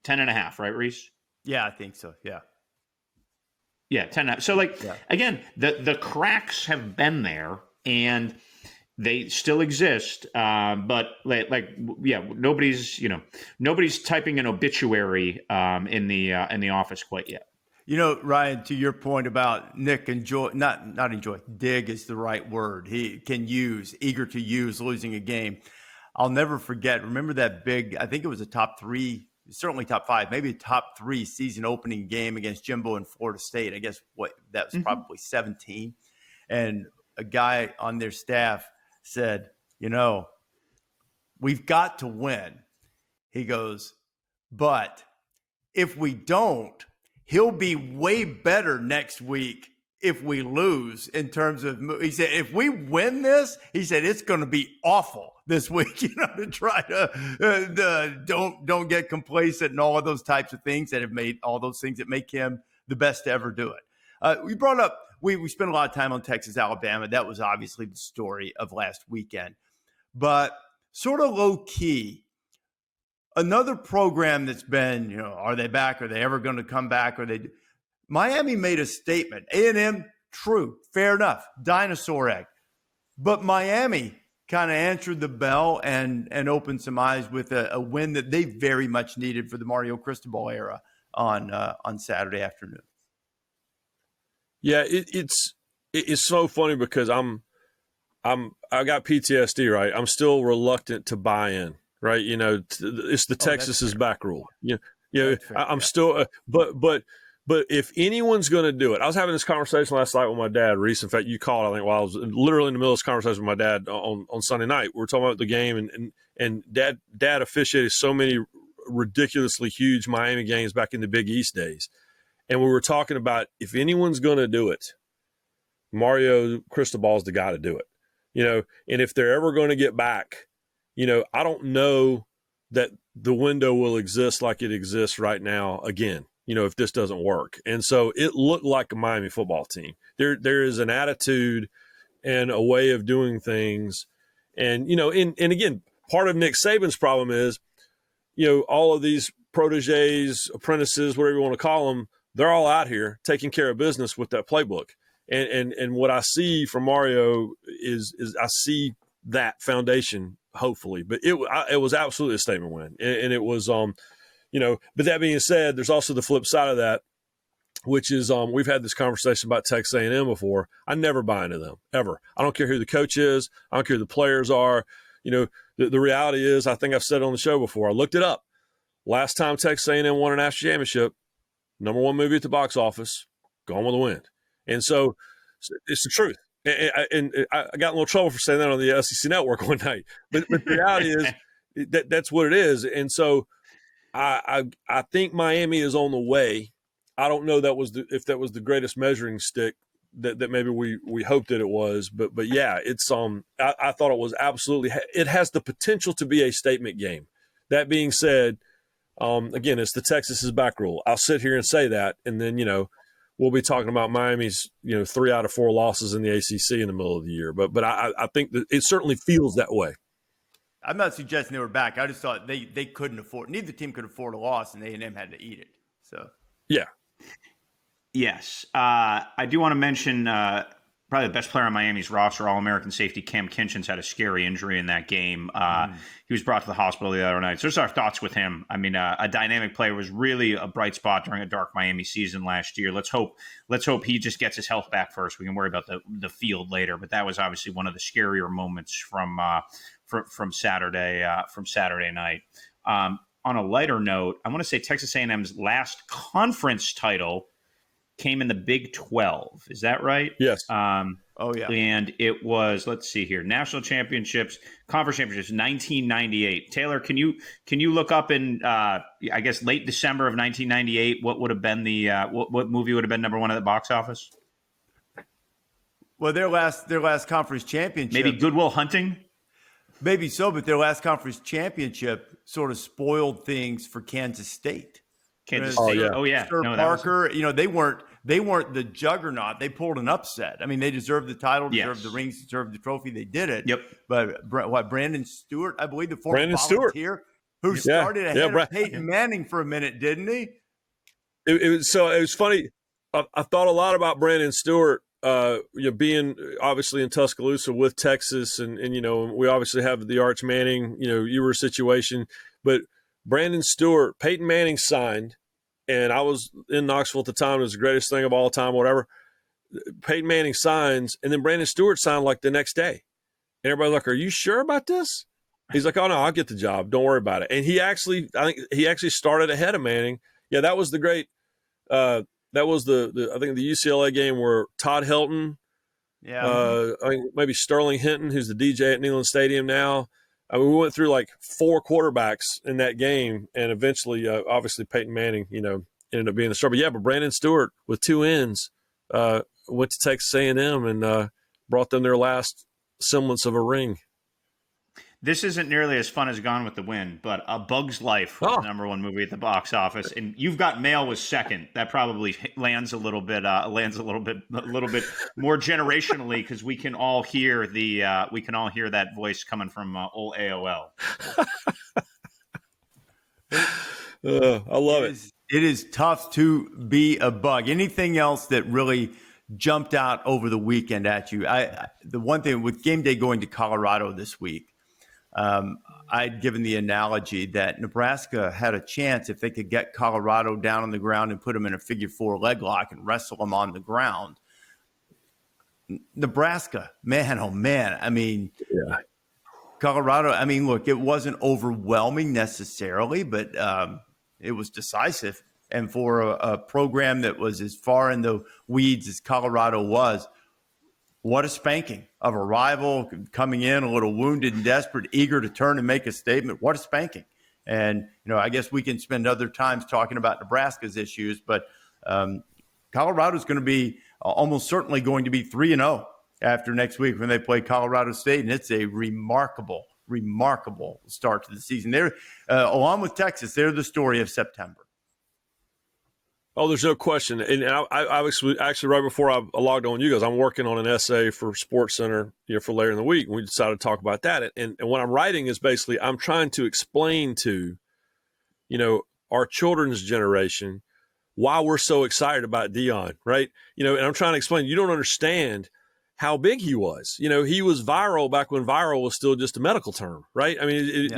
10.5, right, Reese? Yeah, I think so. Yeah. Yeah, 10.5. So again, the cracks have been there and they still exist. But nobody's typing an obituary in the office quite yet. Ryan, to your point about Nick not enjoy, dig is the right word. He can eager to use losing a game. I'll never forget. Remember that big, I think it was a top 3, certainly top 5, maybe a top 3 season opening game against Jimbo in Florida State. I guess that was probably 17. And a guy on their staff said, we've got to win. He goes, but if we don't, he'll be way better next week if we lose in terms of, he said, if we win this, he said, it's going to be awful this week, to try to don't get complacent and all of those types of things that make him the best to ever do it. We brought up, we spent a lot of time on Texas, Alabama. That was obviously the story of last weekend, but sort of low key, another program that's been, are they back? Are they ever going to come back? Miami made a statement. A&M, true, fair enough, dinosaur egg. But Miami kind of answered the bell and opened some eyes with a win that they very much needed for the Mario Cristobal era on Saturday afternoon. Yeah, it's so funny because I got PTSD, right? I'm still reluctant to buy in. Right, it's the Texas is back rule. I'm still, but if anyone's going to do it, I was having this conversation last night with my dad, Reese. In fact, you called, I think, while I was literally in the middle of this conversation with my dad on Sunday night. We were talking about the game, and dad officiated so many ridiculously huge Miami games back in the Big East days, and we were talking about if anyone's going to do it, Mario Cristobal is the guy to do it. And if they're ever going to get back, I don't know that the window will exist like it exists right now again, if this doesn't work. And so it looked like a Miami football team. There is an attitude and a way of doing things. And, and again, part of Nick Saban's problem is, all of these proteges, apprentices, whatever you want to call them, they're all out here taking care of business with that playbook. And what I see from Mario is I see that foundation, hopefully. But it was absolutely a statement win. And it was, but that being said, there's also the flip side of that, which is we've had this conversation about Texas A&M before. I never buy into them, ever. I don't care who the coach is. I don't care who the players are. The reality is, I think I've said it on the show before. I looked it up. Last time Texas A&M won a national championship, #1 movie at the box office, Gone with the Wind. And so it's the truth. And I got in a little trouble for saying that on the SEC Network one night. But the reality is that's what it is. And so I think Miami is on the way. I don't know if that was the greatest measuring stick that maybe we hoped that it was. But yeah, it's I thought it was absolutely – it has the potential to be a statement game. That being said, again, it's the Texas is back rule. I'll sit here and say that, and then, we'll be talking about Miami's, 3 out of 4 losses in the ACC in the middle of the year. But I think that it certainly feels that way. I'm not suggesting they were back. I just thought they couldn't afford – neither team could afford a loss, and A&M had to eat it. So yeah. Yes. I do want to mention probably the best player on Miami's roster, All-American safety Cam Kinchins, had a scary injury in that game. He was brought to the hospital the other night. So there's our thoughts with him. I mean, a dynamic player, was really a bright spot during a dark Miami season last year. Let's hope he just gets his health back first. We can worry about the field later. But that was obviously one of the scarier moments from Saturday night. On a lighter note, I want to say Texas A&M's last conference title came in the Big 12. Is that right? Yes. Oh, yeah. And it was, let's see here, national championships, conference championships, 1998. Taylor, can you look up in, I guess, late December of 1998, what would have been the, what movie would have been #1 at the box office? Well, their last conference championship. Maybe Good Will Hunting? Maybe so, but their last conference championship sort of spoiled things for Kansas State. Kansas State. Sir, Oh yeah. Sir Parker. They weren't the juggernaut. They pulled an upset. I mean, they deserved the title, deserved the rings, deserved the trophy. They did it. Yep. But Brandon Stewart, I believe, the former Brandon volunteer, who started ahead of Peyton Manning for a minute, didn't he? It was funny. I thought a lot about Brandon Stewart. Being obviously in Tuscaloosa with Texas, and we obviously have the Arch Manning, Ewer situation, but Brandon Stewart, Peyton Manning signed, and I was in Knoxville at the time. It was the greatest thing of all time, whatever. Peyton Manning signs, and then Brandon Stewart signed like the next day. And everybody's like, "Are you sure about this?" He's like, "Oh no, I'll get the job. Don't worry about it." And I think he actually started ahead of Manning. Yeah, that was the great. That was the I think the UCLA game where Todd Helton, I think maybe Sterling Hinton, who's the DJ at Neyland Stadium now. I mean, we went through like 4 quarterbacks in that game, and eventually, obviously, Peyton Manning, ended up being the star. But Brandon Stewart with 2 ends went to Texas A&M and brought them their last semblance of a ring. This isn't nearly as fun as Gone with the Wind, but A Bug's Life was the #1 movie at the box office, and You've Got Mail was second. That probably lands a little bit more generationally, because we can all hear that voice coming from old AOL. I love it. It is tough to be a bug. Anything else that really jumped out over the weekend at you? The one thing with game day going to Colorado this week. I'd given the analogy that Nebraska had a chance if they could get Colorado down on the ground and put them in a figure 4 leg lock and wrestle them on the ground. Nebraska, man, oh man. I mean, Colorado, I mean, look, it wasn't overwhelming necessarily, but it was decisive. And for a program that was as far in the weeds as Colorado was, what a spanking of a rival coming in a little wounded and desperate, eager to turn and make a statement. What a spanking. And, I guess we can spend other times talking about Nebraska's issues, but Colorado's going to be almost certainly going to be 3-0 after next week when they play Colorado State, and it's a remarkable start to the season. They're along with Texas, they're the story of September. Oh, there's no question. And I was actually right before I logged on you guys, I'm working on an essay for SportsCenter, for later in the week. And we decided to talk about that. And what I'm writing is basically I'm trying to explain to, our children's generation why we're so excited about Deion, right? And I'm trying to explain, you don't understand how big he was. He was viral back when viral was still just a medical term, right? I mean,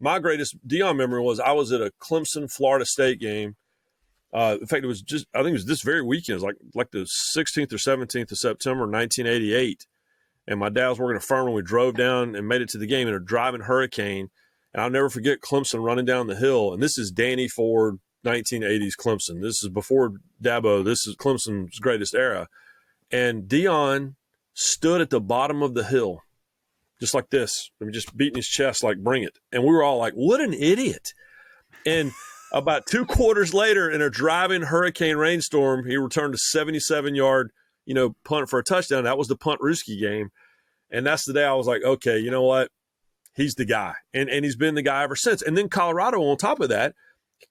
my greatest Deion memory was I was at a Clemson Florida State game. In fact, I think it was this very weekend. It was like the 16th or 17th of September, 1988. And my dad was working a farm, and we drove down and made it to the game in a driving hurricane. And I'll never forget Clemson running down the hill. And this is Danny Ford, 1980s Clemson. This is before Dabo. This is Clemson's greatest era. And Deion stood at the bottom of the hill, just like this. I mean, just beating his chest like, bring it. And we were all like, what an idiot. And about 2 quarters later, in a driving hurricane rainstorm, he returned a 77-yard, punt for a touchdown. That was the Punt Ruski game. And that's the day I was like, okay, you know what? He's the guy. And he's been the guy ever since. And then Colorado, on top of that,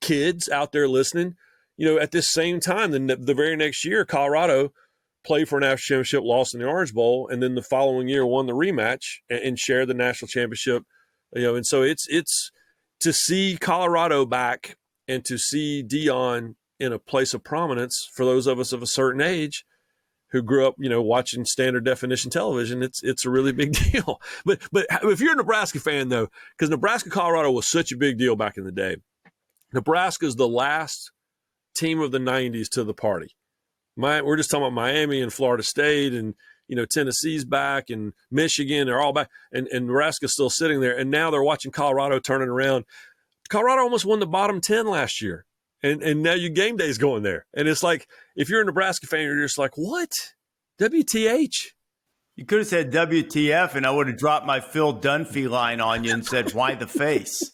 kids out there listening, at this same time, the very next year, Colorado played for a national championship, lost in the Orange Bowl, and then the following year won the rematch and shared the national championship. And so it's to see Colorado back and to see Deion in a place of prominence for those of us of a certain age who grew up, watching standard definition television, it's a really big deal. But if you're a Nebraska fan, though, because Nebraska-Colorado was such a big deal back in the day, Nebraska's the last team of the 90s to the party. We're just talking about Miami and Florida State and, Tennessee's back and Michigan, they're all back. And Nebraska's still sitting there. And now they're watching Colorado turning around. Colorado almost won the bottom 10 last year. And now your game day's going there. And it's like, if you're a Nebraska fan, you're just like, what? WTH? You could have said WTF, and I would have dropped my Phil Dunphy line on you and said, why the face?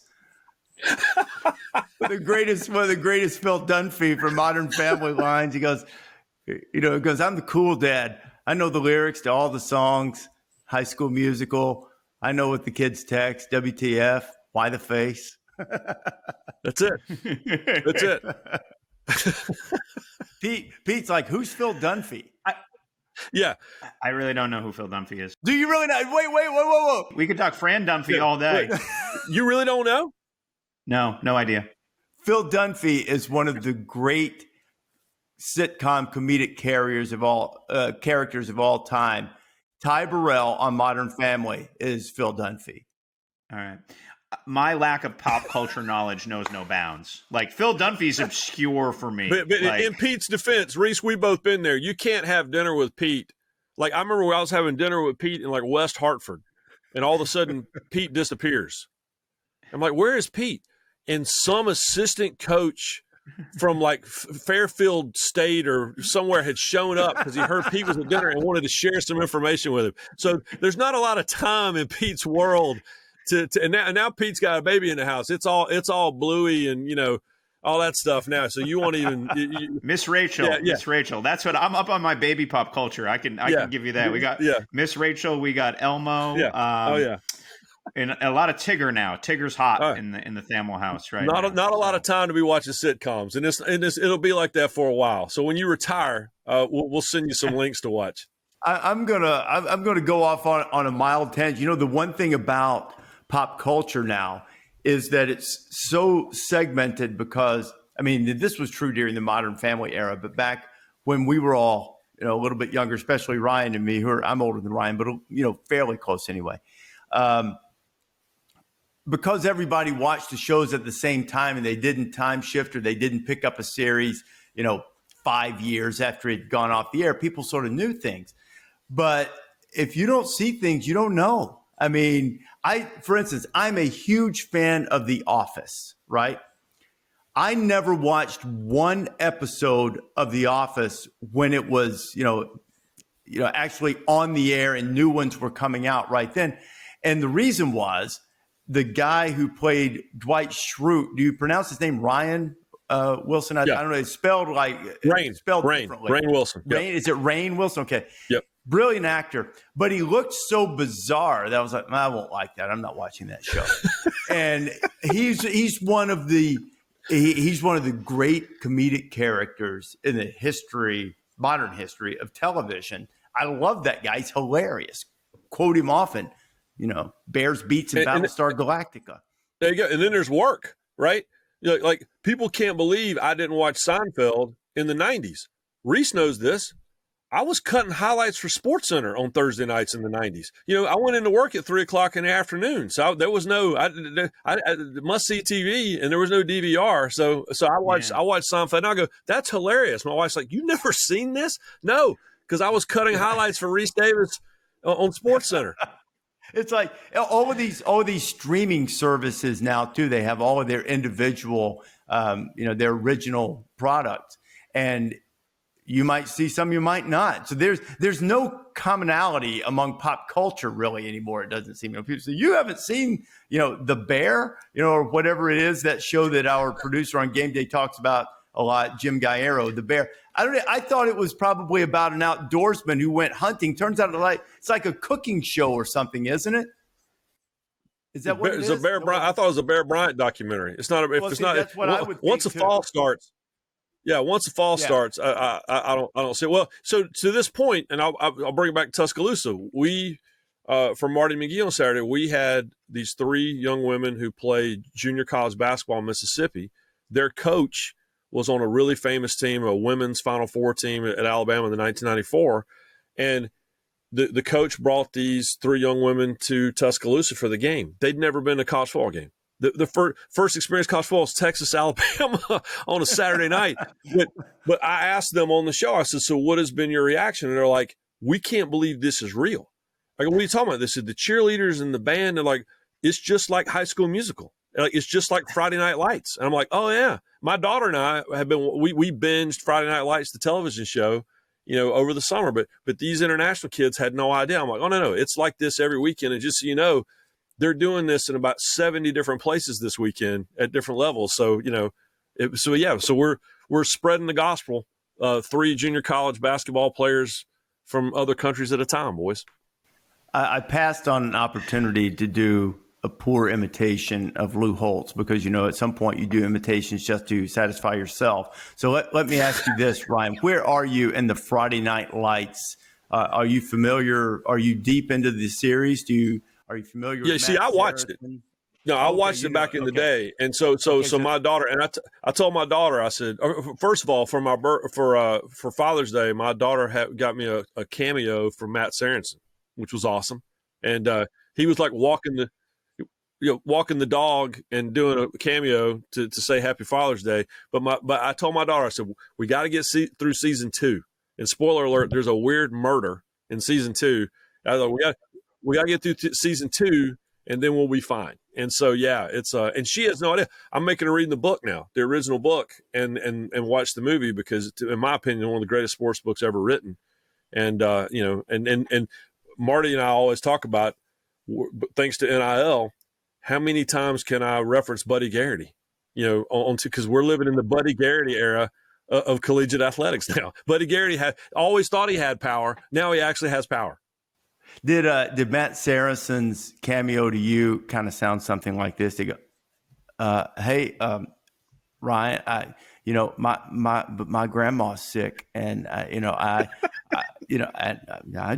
one of the greatest Phil Dunphy from Modern Family lines. He goes, I'm the cool dad. I know the lyrics to all the songs, High School Musical. I know what the kids text, WTF, why the face? That's it. Pete's like, who's Phil Dunphy? Yeah. I really don't know who Phil Dunphy is. Do you really not? Wait, whoa. We could talk Fran Dunphy all day. Wait. You really don't know? No idea. Phil Dunphy is one of the great sitcom comedic characters of all time. Ty Burrell on Modern Family is Phil Dunphy. All right. My lack of pop culture knowledge knows no bounds. Like, Phil Dunphy's obscure for me. But in Pete's defense, Reese, we both been there. You can't have dinner with Pete. Like, I remember when I was having dinner with Pete in, like, West Hartford, and all of a sudden Pete disappears. I'm like, where is Pete? And some assistant coach from, like, Fairfield State or somewhere had shown up because he heard Pete was at dinner and wanted to share some information with him. So there's not a lot of time in Pete's world and now Pete's got a baby in the house. It's all Bluey and all that stuff now. So you won't even Miss Rachel. Yeah. Miss Rachel. That's what I'm up on, my baby pop culture. I can give you that. We got Miss Rachel. We got Elmo. Yeah. And a lot of Tigger now. Tigger's hot in the Thamel house, right? Not a lot of time to be watching sitcoms, and it'll be like that for a while. So when you retire, we'll send you some links to watch. I'm gonna go off on a mild tangent. The one thing about pop culture now is that it's so segmented because, this was true during the Modern Family era, but back when we were all, a little bit younger, especially Ryan and me, I'm older than Ryan, but, fairly close anyway. Because everybody watched the shows at the same time and they didn't time shift or they didn't pick up a series, 5 years after it had gone off the air, people sort of knew things. But if you don't see things, you don't know. For instance, I'm a huge fan of The Office, right? I never watched one episode of The Office when it was, actually on the air and new ones were coming out right then. And the reason was the guy who played Dwight Schrute, do you pronounce his name Ryan Wilson. I don't know. It's spelled like Rainn. Differently. Rainn Wilson. Yep. Rainn. Is it Rainn Wilson? Okay. Yep. Brilliant actor, but he looked so bizarre that I was like, I won't like that. I'm not watching that show. And he's one of the great comedic characters in the modern history of television. I love that guy. He's hilarious. Quote him often. Bears beats in Battlestar Galactica. There you go. And then there's work, right? Like people can't believe I didn't watch Seinfeld in the 90s. Reese knows this. I was cutting highlights for SportsCenter on Thursday nights in the 90s. I went into work at 3:00 in the afternoon. So there was no I must-see TV, and there was no DVR. So I watched Seinfeld, and I go, that's hilarious. My wife's like, you've never seen this? No, because I was cutting highlights for Reese Davis on SportsCenter. It's like all of these streaming services now too. They have all of their individual, their original products, and you might see some, you might not. So there's no commonality among pop culture really anymore. It doesn't seem. People say you haven't seen, The Bear, or whatever it is, that show that our producer on Game Day talks about a lot, Jim Guerrero, The Bear. I thought it was probably about an outdoorsman who went hunting. Turns out it's like a cooking show or something, isn't it? Is that what it is? I thought it was a Bear Bryant documentary. It's not. That's what I would think once the fall starts. Yeah, once the fall starts, I don't see it. Well, so to this point, and I'll bring it back to Tuscaloosa. We, for Marty McGee on Saturday, we had these 3 young women who played junior college basketball in Mississippi. Their coach was on a really famous team, a women's Final Four team at Alabama in the 1994, and the coach brought these 3 young women to Tuscaloosa for the game. They'd never been to a college football game. The first experience college football is Texas, Alabama on a Saturday night. But I asked them on the show, I said, so what has been your reaction? And they're like, we can't believe this is real. I go, what are you talking about? They said the cheerleaders and the band are like, it's just like High School Musical. Like, it's just like Friday Night Lights. And I'm like, oh, yeah. My daughter and I have been, we binged Friday Night Lights, the television show, over the summer. But these international kids had no idea. I'm like, oh, no. It's like this every weekend. And just so you know, they're doing this in about 70 different places this weekend at different levels. So, so we're spreading the gospel. 3 junior college basketball players from other countries at a time, boys. I passed on an opportunity to do a poor imitation of Lou Holtz because, at some point you do imitations just to satisfy yourself. So let me ask you this, Ryan, where are you in the Friday Night Lights? Are you familiar? Are you deep into the series? Are you familiar with see, I watched it. No, I watched it back in the day. And so my daughter, and I told my daughter, I said, first of all, for Father's Day, my daughter got me a cameo from Matt Sorensen, which was awesome. And he was like walking the dog and doing a cameo to say Happy Father's Day. But I told my daughter, I said, we got to get through season 2. And spoiler alert, there's a weird murder in season 2. I thought we got to get through season 2, and then we'll be fine. And so, it's and she has no idea. I'm making her read the book now, the original book, and watch the movie because, in my opinion, one of the greatest sports books ever written. And and Marty and I always talk about, thanks to NIL, how many times can I reference Buddy Garrity? Because we're living in the Buddy Garrity era of collegiate athletics now. Buddy Garrity always thought he had power. Now he actually has power. Did Matt Saracen's cameo to you kind of sound something like this? They go, "Hey, Ryan, my grandma's sick, and I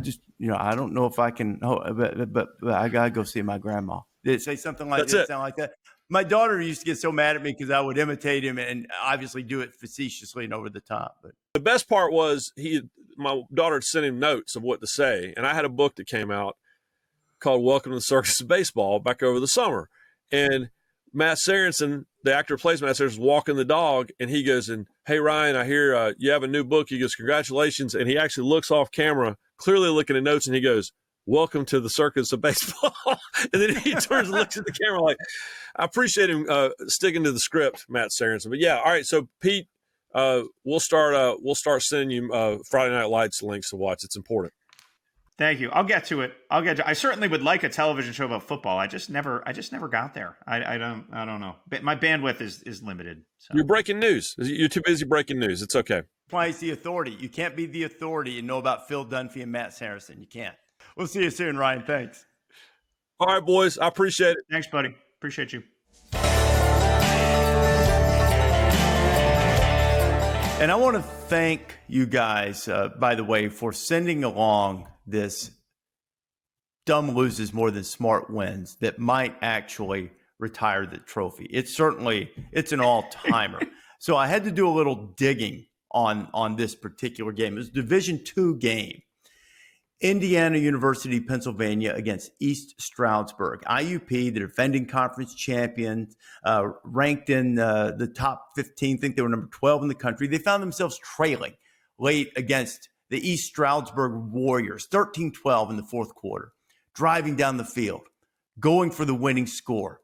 just, I don't know if I can, but I gotta go see my grandma." Did it say something like that? Sound like that? My daughter used to get so mad at me because I would imitate him and obviously do it facetiously and over the top. But the best part was my daughter sent him notes of what to say, and I had a book that came out called Welcome to the Circus of Baseball back over the summer. And Matt Sorensen, the actor who plays Matt Sorensen, is walking the dog, and he goes, and hey, Ryan, I hear you have a new book. He goes, congratulations. And he actually looks off camera, clearly looking at notes, and he goes, welcome to the circus of baseball. And then he turns and looks at the camera like, I appreciate him sticking to the script, Matt Sorensen. But all right. So Pete, we'll start sending you Friday Night Lights links to watch. It's important. Thank you. I'll get to it. I certainly would like a television show about football. I just never got there. I don't know. My bandwidth is limited. So. You're breaking news. You're too busy breaking news. It's okay. Price the authority. You can't be the authority and know about Phil Dunphy and Matt Saracen. You can't. We'll see you soon, Ryan. Thanks. All right, boys. I appreciate it. Thanks, buddy. Appreciate you. And I want to thank you guys, by the way, for sending along this dumb loses more than smart wins that might actually retire the trophy. It's an all-timer. So I had to do a little digging on this particular game. It was a Division II game. Indiana University, Pennsylvania against East Stroudsburg. IUP, the defending conference champion, ranked in the top 15. I think they were number 12 in the country. They found themselves trailing late against the East Stroudsburg Warriors, 13-12 in the fourth quarter, driving down the field, going for the winning score,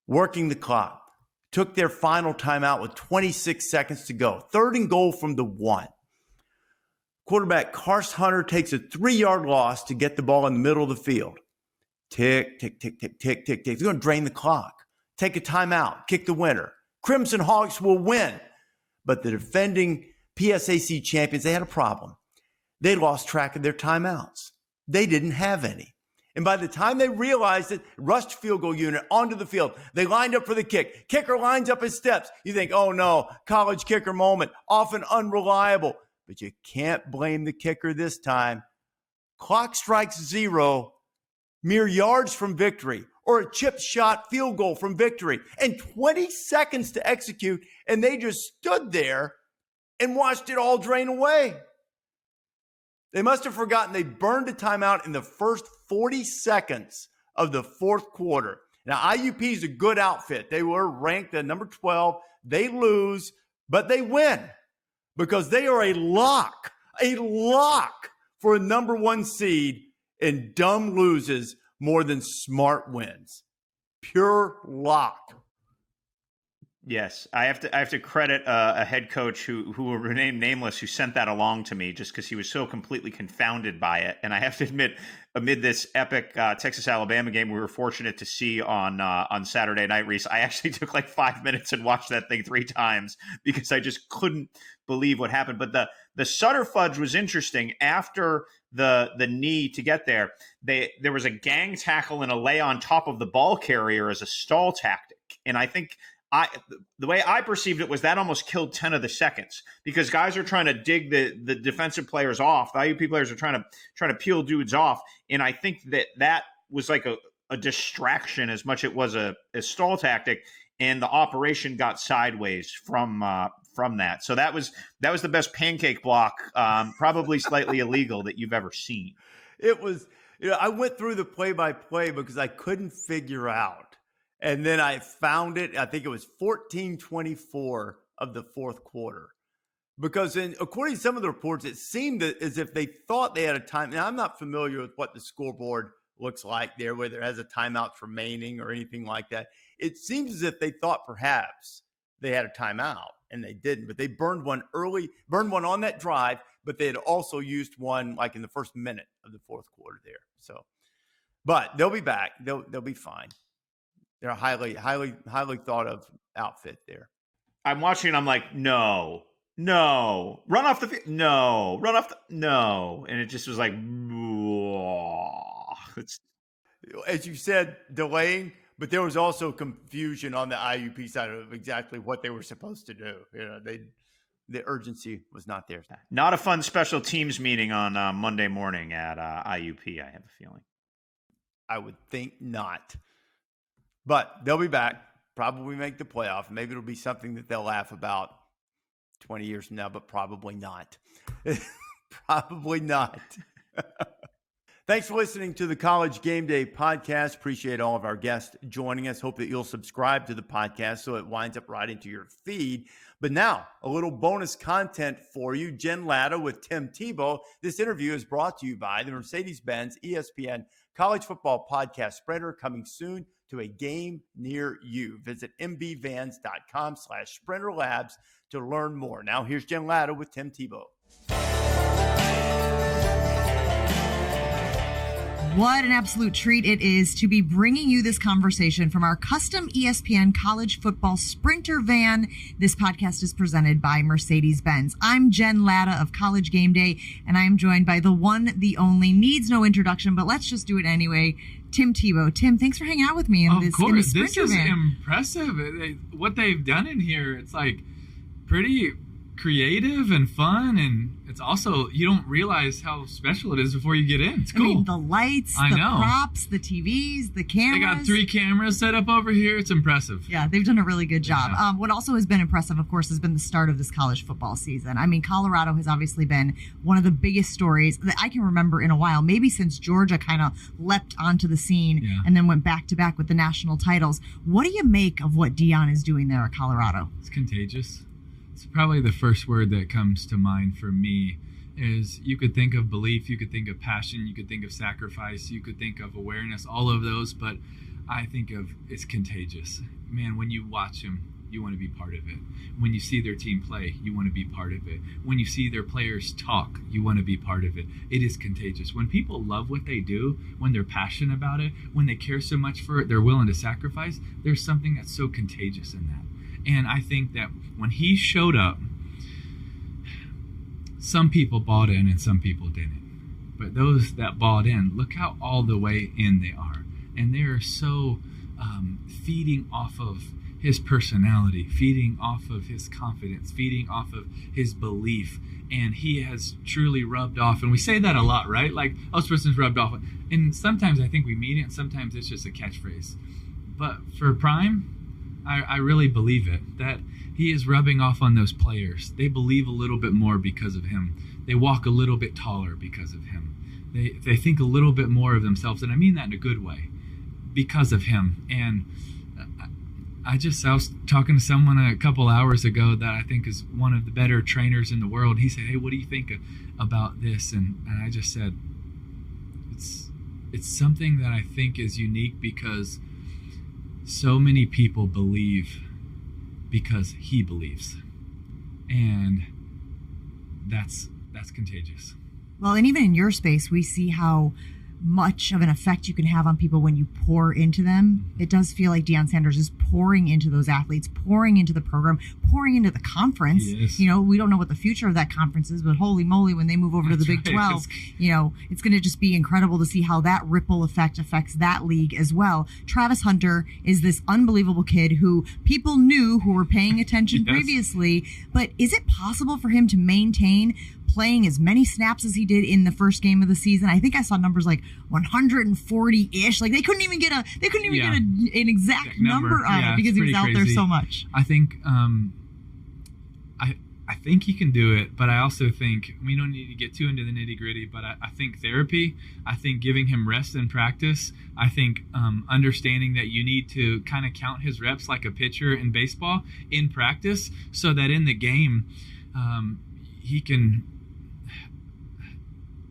working the clock, took their final timeout with 26 seconds to go, 3rd and goal from the 1. Quarterback Carson Hunter takes a 3-yard loss to get the ball in the middle of the field. Tick, tick, tick, tick, tick, tick, tick. They're going to drain the clock. Take a timeout. Kick the winner. Crimson Hawks will win. But the defending PSAC champions, they had a problem. They lost track of their timeouts. They didn't have any. And by the time they realized it, rushed field goal unit onto the field. They lined up for the kick. Kicker lines up his steps. You think, oh no, college kicker moment, often unreliable. But you can't blame the kicker this time. Clock strikes 0, mere yards from victory, or a chip shot field goal from victory, and 20 seconds to execute, and they just stood there and watched it all drain away. They must have forgotten they burned a timeout in the first 40 seconds of the fourth quarter. Now, IUP is a good outfit. They were ranked at number 12. They lose, but they win, because they are a lock for a number 1 seed, and dumb loses more than smart wins. Pure lock. Yes, I have to credit a head coach who will remain nameless, who sent that along to me just because he was so completely confounded by it. And I have to admit, amid this epic Texas-Alabama game we were fortunate to see on Saturday night, Reese, I actually took like 5 minutes and watched that thing 3 times because I just couldn't believe what happened. But the Sutter fudge was interesting. After the knee to get there, there was a gang tackle and a lay on top of the ball carrier as a stall tactic. And I think the way I perceived it was that almost killed 10 of the seconds, because guys are trying to dig the defensive players off. The IUP players are trying to peel dudes off. And I think that was like a distraction as much as it was a stall tactic, and the operation got sideways from that. So that was the best pancake block, probably slightly illegal, that you've ever seen. It was, I went through the play-by-play because I couldn't figure out. And then I found it, I think it was 14-24 of the fourth quarter. Because according to some of the reports, it seemed as if they thought they had a time. Now, I'm not familiar with what the scoreboard looks like there, whether it has a timeout remaining or anything like that. It seems as if they thought perhaps they had a timeout, and they didn't. But they burned one on that drive, but they had also used one like in the first minute of the fourth quarter there. So, but they'll be back. They'll be fine. They're a highly thought of outfit there. I'm watching and I'm like, no, run off the field. No, run off no. And it just was like, as you said, delaying, but there was also confusion on the IUP side of exactly what they were supposed to do. The urgency was not there. Not a fun special teams meeting on Monday morning at IUP, I have a feeling. I would think not. But they'll be back, probably make the playoff. Maybe it'll be something that they'll laugh about 20 years from now, but probably not. Probably not. Thanks for listening to the College Game Day Podcast. Appreciate all of our guests joining us. Hope that you'll subscribe to the podcast so it winds up right into your feed. But now, a little bonus content for you. Jen Latta with Tim Tebow. This interview is brought to you by the Mercedes-Benz ESPN College Football Podcast Spreader, coming soon to a game near you. Visit mbvans.com/sprinterlabs to learn more. Now here's Jen Latta with Tim Tebow. What an absolute treat it is to be bringing you this conversation from our custom ESPN college football sprinter van. This podcast is presented by Mercedes-Benz. I'm Jen Latta of College Game Day, and I am joined by the one, the only, needs no introduction, but let's just do it anyway, Tim Tebow. Tim, thanks for hanging out with me in this sprinter van. This is impressive. What they've done in here, it's like pretty creative and fun, and it's also, you don't realize how special it is before you get in. It's cool. I mean, the lights, props, the TVs, the cameras. They got 3 cameras set up over here. It's impressive. Yeah, they've done a really good job. What also has been impressive, of course, has been the start of this college football season. I mean, Colorado has obviously been one of the biggest stories that I can remember in a while, maybe since Georgia kind of leapt onto the scene and then went back-to-back with the national titles. What do you make of what Deion is doing there at Colorado? It's contagious. It's probably the first word that comes to mind for me. Is you could think of belief, you could think of passion, you could think of sacrifice, you could think of awareness, all of those, but I think of it's contagious. Man, when you watch them, you want to be part of it. When you see their team play, you want to be part of it. When you see their players talk, you want to be part of it. It is contagious. When people love what they do, when they're passionate about it, when they care so much for it, they're willing to sacrifice, there's something that's so contagious in that. And I think that when he showed up, some people bought in and some people didn't. But those that bought in, look how all the way in they are. And they are so feeding off of his personality, feeding off of his confidence, feeding off of his belief. And he has truly rubbed off. And we say that a lot, right? Like, oh, this person's rubbed off. And sometimes I think we mean it, and sometimes it's just a catchphrase. But for Prime, I really believe it, that he is rubbing off on those players. They believe a little bit more because of him. They walk a little bit taller because of him. They think a little bit more of themselves, and I mean that in a good way, because of him. And I was talking to someone a couple hours ago that I think is one of the better trainers in the world. He said, hey, what do you think about this? And I just said, it's something that I think is unique because so many people believe because he believes. And that's contagious. Well, and even in your space, we see how much of an effect you can have on people when you pour into them. It does feel like Deion Sanders is pouring into those athletes, pouring into the program, pouring into the conference. Yes. You know, we don't know what the future of that conference is, but holy moly, when they move over to the Big 12, you know, it's going to just be incredible to see how that ripple effect affects that league as well. Travis Hunter is this unbelievable kid who people knew, who were paying attention previously, but is it possible for him to maintain playing as many snaps as he did in the first game of the season? I think I saw numbers like 140-ish. Like they couldn't even get an exact number on it because he was out there so much. I think I think he can do it, but I also think we don't need to get too into the nitty-gritty, but I think therapy, I think giving him rest in practice, I think understanding that you need to kind of count his reps like a pitcher in baseball in practice so that in the game he can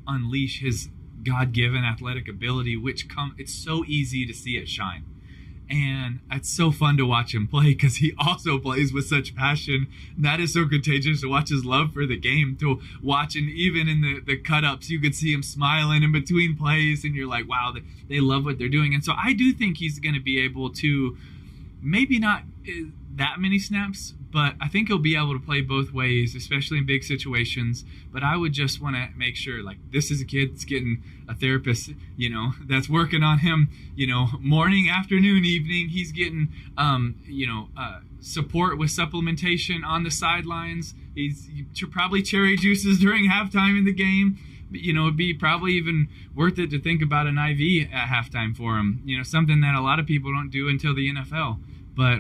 unleash his God-given athletic ability, it's so easy to see it shine. And it's so fun to watch him play because he also plays with such passion. That is so contagious to watch his love for the game, to watch, and even in the cut-ups, you could see him smiling in between plays, and you're like, wow, they love what they're doing. And so I do think he's going to be able to, maybe not that many snaps, but I think he'll be able to play both ways, especially in big situations. But I would just want to make sure, like, this is a kid that's getting a therapist, you know, that's working on him, you know, morning, afternoon, evening. He's getting, support with supplementation on the sidelines. He's probably cherry juices during halftime in the game. You know, it'd be probably even worth it to think about an IV at halftime for him. You know, something that a lot of people don't do until the NFL. But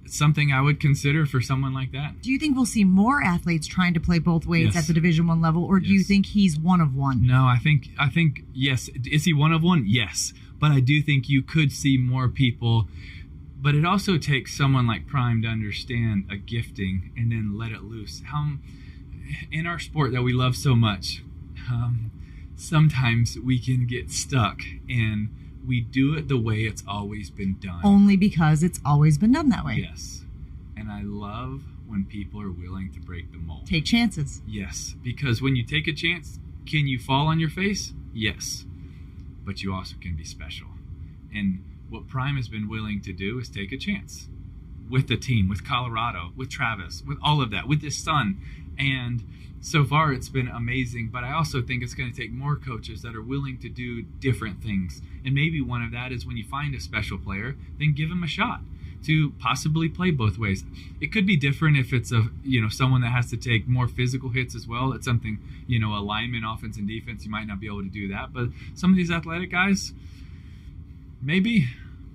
it's something I would consider for someone like that. Do you think we'll see more athletes trying to play both ways at the Division I level, or do you think he's one of one? No, I think yes. Is he one of one? Yes. But I do think you could see more people. But it also takes someone like Prime to understand a gifting and then let it loose. How in our sport that we love so much, sometimes we can get stuck and we do it the way it's always been done. Only because it's always been done that way. Yes. And I love when people are willing to break the mold. Take chances. Yes. Because when you take a chance, can you fall on your face? Yes. but you also can be special. And what Prime has been willing to do is take a chance with the team, with Colorado, with Travis, with all of that, with his son. And so far it's been amazing, but I also think it's going to take more coaches that are willing to do different things. And maybe one of that is when you find a special player, then give him a shot to possibly play both ways. It could be different if it's someone that has to take more physical hits as well. It's something, a lineman, offense and defense, you might not be able to do that. But some of these athletic guys, maybe.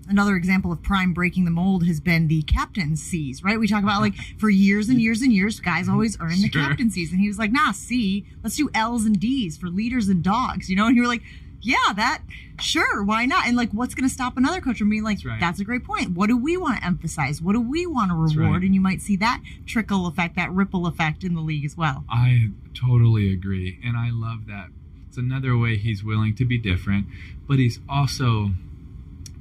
Another example of Prime breaking the mold has been the captaincies, right? We talk about, like, for years and years and years, guys always earn the captaincies. And he was like, nah, C, let's do L's and D's for leaders and dogs, And you were like, yeah, sure, why not? And, like, what's going to stop another coach from being like, that's a great point. What do we want to emphasize? What do we want to reward? And you might see that trickle effect, that ripple effect in the league as well. I totally agree. And I love that. It's another way he's willing to be different, but he's also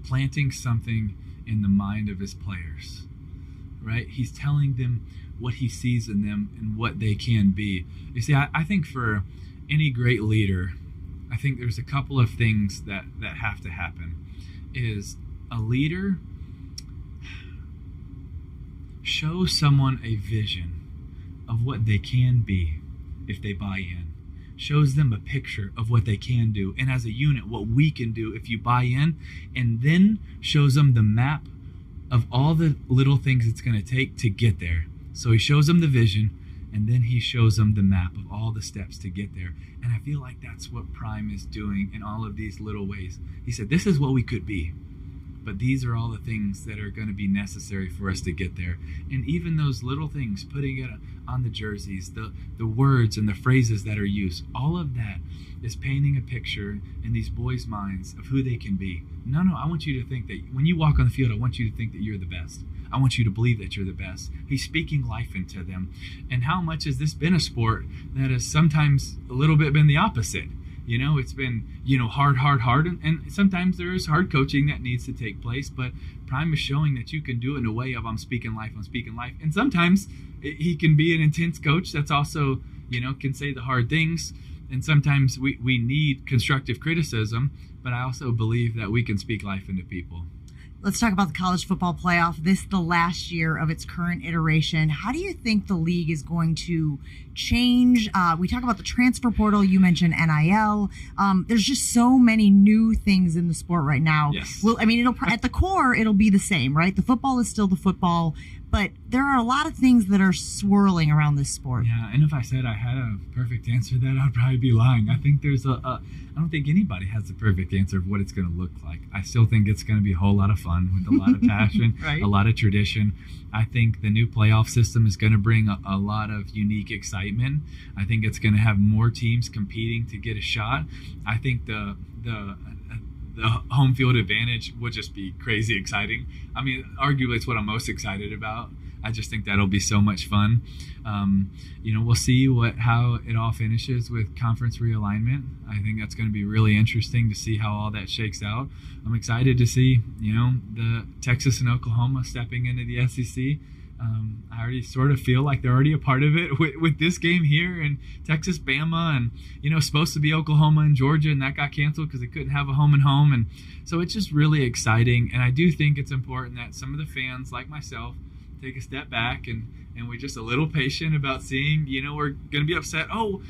planting something in the mind of his players, right? He's telling them what he sees in them and what they can be. You see, I think for any great leader, I think there's a couple of things that have to happen. Is a leader shows someone a vision of what they can be if they buy in. Shows them a picture of what they can do, and as a unit, what we can do if you buy in, and then shows them the map of all the little things it's going to take to get there. So he shows them the vision, and then he shows them the map of all the steps to get there. And I feel like that's what Prime is doing in all of these little ways. He said, this is what we could be, but these are all the things that are going to be necessary for us to get there. And even those little things, putting it on the jerseys, the words and the phrases that are used, all of that is painting a picture in these boys' minds of who they can be. No, I want you to think that when you walk on the field, I want you to think that you're the best. I want you to believe that you're the best. He's speaking life into them. And how much has this been a sport that has sometimes a little bit been the opposite? It's been, hard. And sometimes there is hard coaching that needs to take place. But Prime is showing that you can do it in a way of I'm speaking life. And sometimes he can be an intense coach that's also, can say the hard things. And sometimes we need constructive criticism. But I also believe that we can speak life into people. Let's talk about the college football playoff. This is the last year of its current iteration. How do you think the league is going to change? We talk about the transfer portal. You mentioned NIL. There's just so many new things in the sport right now. Yes. Well, at the core, it'll be the same, right? The football is still the football, but there are a lot of things that are swirling around this sport. Yeah, and if I said I had a perfect answer to that, I'd probably be lying. I think I don't think anybody has the perfect answer of what it's going to look like. I still think it's going to be a whole lot of fun with a lot of passion, right. A lot of tradition. I think the new playoff system is going to bring a lot of unique excitement. I think it's going to have more teams competing to get a shot. I think the home field advantage would just be crazy exciting. Arguably it's what I'm most excited about. I just think that'll be so much fun. We'll see how it all finishes with conference realignment. I think that's going to be really interesting to see how all that shakes out. I'm excited to see, the Texas and Oklahoma stepping into the SEC. I already sort of feel like they're already a part of it with this game here, and Texas, Bama, and supposed to be Oklahoma and Georgia, and that got canceled because they couldn't have a home and home. And so it's just really exciting. And I do think it's important that some of the fans like myself take a step back and we're just a little patient about seeing, we're going to be upset. Oh,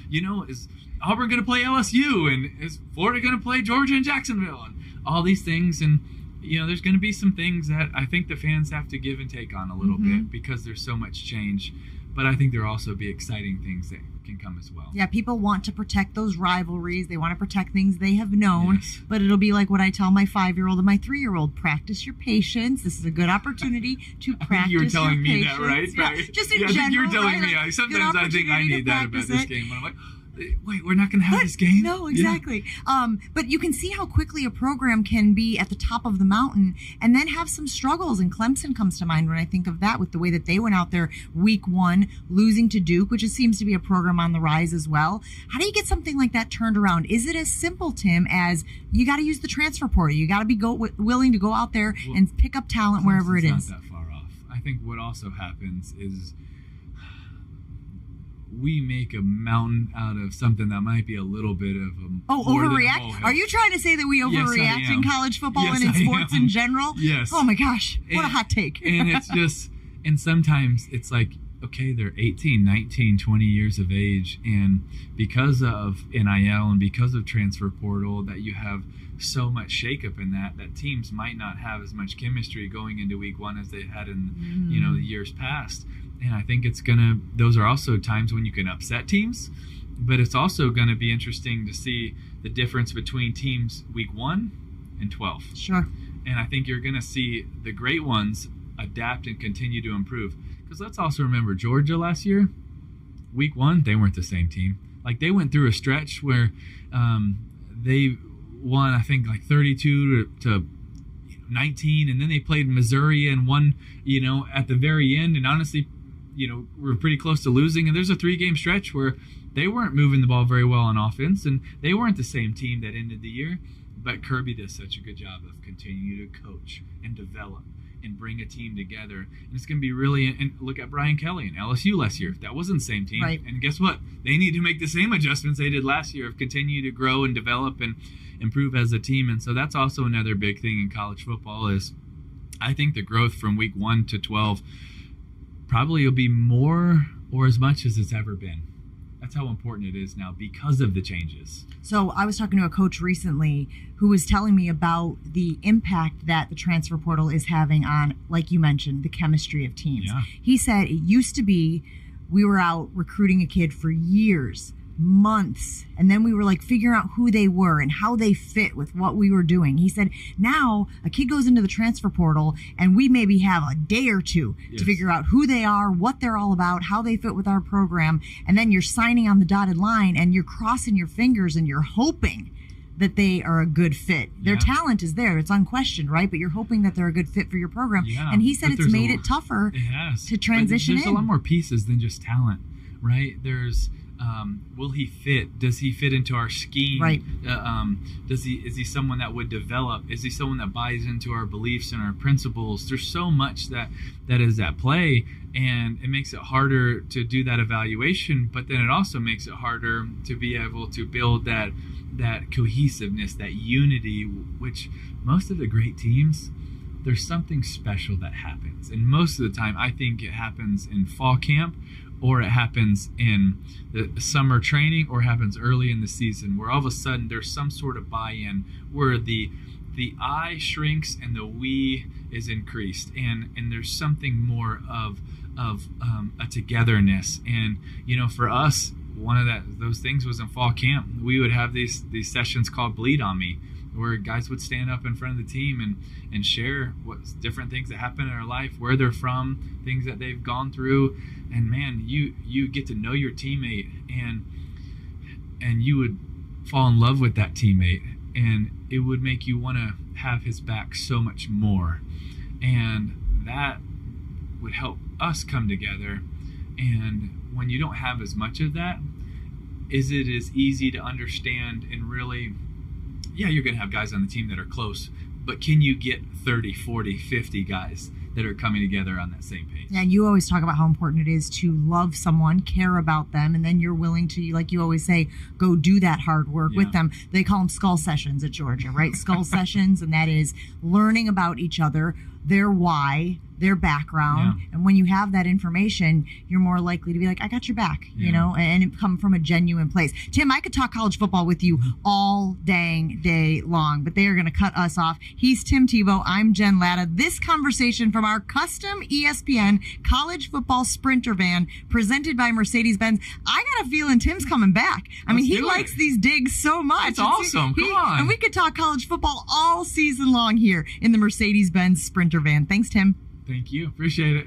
is Auburn going to play LSU, and is Florida going to play Georgia and Jacksonville, and all these things. And there's going to be some things that I think the fans have to give and take on a little bit because there's so much change. But I think there'll also be exciting things that can come as well. Yeah, people want to protect those rivalries. They want to protect things they have known. Yes. But it'll be like what I tell my 5-year-old and my 3-year-old. Practice your patience. This is a good opportunity to practice your patience. You're telling me that, right? Yeah, right. just in general. I think you're telling me. Sometimes I think I need that about this game. I'm like, wait, we're not going to have this game? No, exactly. Yeah. But you can see how quickly a program can be at the top of the mountain and then have some struggles. And Clemson comes to mind when I think of that, with the way that they went out there week 1, losing to Duke, which seems to be a program on the rise as well. How do you get something like that turned around? Is it as simple, Tim, as you got to use the transfer portal? You got to be willing to go out there and pick up talent wherever it is. Not that far off. I think what also happens is we make a mountain out of something that might be a little bit of a overreact. Are you trying to say that we overreact in college football and in sports in general? Yes. Oh my gosh, what a hot take. And it's just, and sometimes it's like, okay, they're 18, 19, 20 years of age, and because of NIL and because of transfer portal, that you have so much shakeup in that teams might not have as much chemistry going into week one as they had in the years past. And I think those are also times when you can upset teams, but it's also going to be interesting to see the difference between teams week 1 and 12. Sure. And I think you're going to see the great ones adapt and continue to improve. Because let's also remember Georgia last year, week 1, they weren't the same team. Like, they went through a stretch where they won, I think, like 32 to 19, and then they played Missouri and won, at the very end. And honestly, we're pretty close to losing. And there's a 3-game stretch where they weren't moving the ball very well on offense, and they weren't the same team that ended the year. But Kirby does such a good job of continuing to coach and develop and bring a team together. And it's going to be really, and look at Brian Kelly and LSU last year. That wasn't the same team. Right. And guess what? They need to make the same adjustments they did last year of continue to grow and develop and improve as a team. And so that's also another big thing in college football is I think the growth from week 1 to 12 probably will be more or as much as it's ever been. That's how important it is now because of the changes. So I was talking to a coach recently who was telling me about the impact that the transfer portal is having on, like you mentioned, the chemistry of teams. Yeah. He said it used to be we were out recruiting a kid for years, months, and then we were like figuring out who they were and how they fit with what we were doing. He said now a kid goes into the transfer portal and we maybe have a day or two to figure out who they are, what they're all about, how they fit with our program, and then you're signing on the dotted line and you're crossing your fingers and you're hoping that they are a good fit. Their talent is there. It's unquestioned, right? But you're hoping that they're a good fit for your program. Yeah, and he said it's made it tougher to transition There's a lot more pieces than just talent, right? There's will he fit? Does he fit into our scheme? Right. Is he someone that would develop? Is he someone that buys into our beliefs and our principles? There's so much that is at play, and it makes it harder to do that evaluation, but then it also makes it harder to be able to build that cohesiveness, that unity, which most of the great teams, there's something special that happens. And most of the time, I think it happens in fall camp, or it happens in the summer training, or happens early in the season, where all of a sudden there's some sort of buy-in where the I shrinks and the we is increased, and there's something more of a togetherness. And for us, one of those things was in fall camp. We would have these sessions called Bleed on Me, where guys would stand up in front of the team and share what different things that happen in their life, where they're from, things that they've gone through. And man, you get to know your teammate, and you would fall in love with that teammate, and it would make you want to have his back so much more. And that would help us come together. And when you don't have as much of that, is it as easy to understand and really, you're going to have guys on the team that are close, but can you get 30, 40, 50 guys that are coming together on that same page? Yeah, and you always talk about how important it is to love someone, care about them, and then you're willing to, like you always say, go do that hard work with them. They call them skull sessions at Georgia, right? Skull sessions, and that is learning about each other, their why, their background. And when you have that information, you're more likely to be like, I got your back, and it come from a genuine place. Tim, I could talk college football with you all dang day long, but they are going to cut us off. He's Tim Tebow. I'm Jen Latta. This conversation from our custom ESPN college football Sprinter van presented by Mercedes-Benz. I got a feeling Tim's coming back. I mean, he likes these digs so much. It's awesome. Come on. And we could talk college football all season long here in the Mercedes-Benz Sprinter van. Thanks, Tim. Thank you. Appreciate it.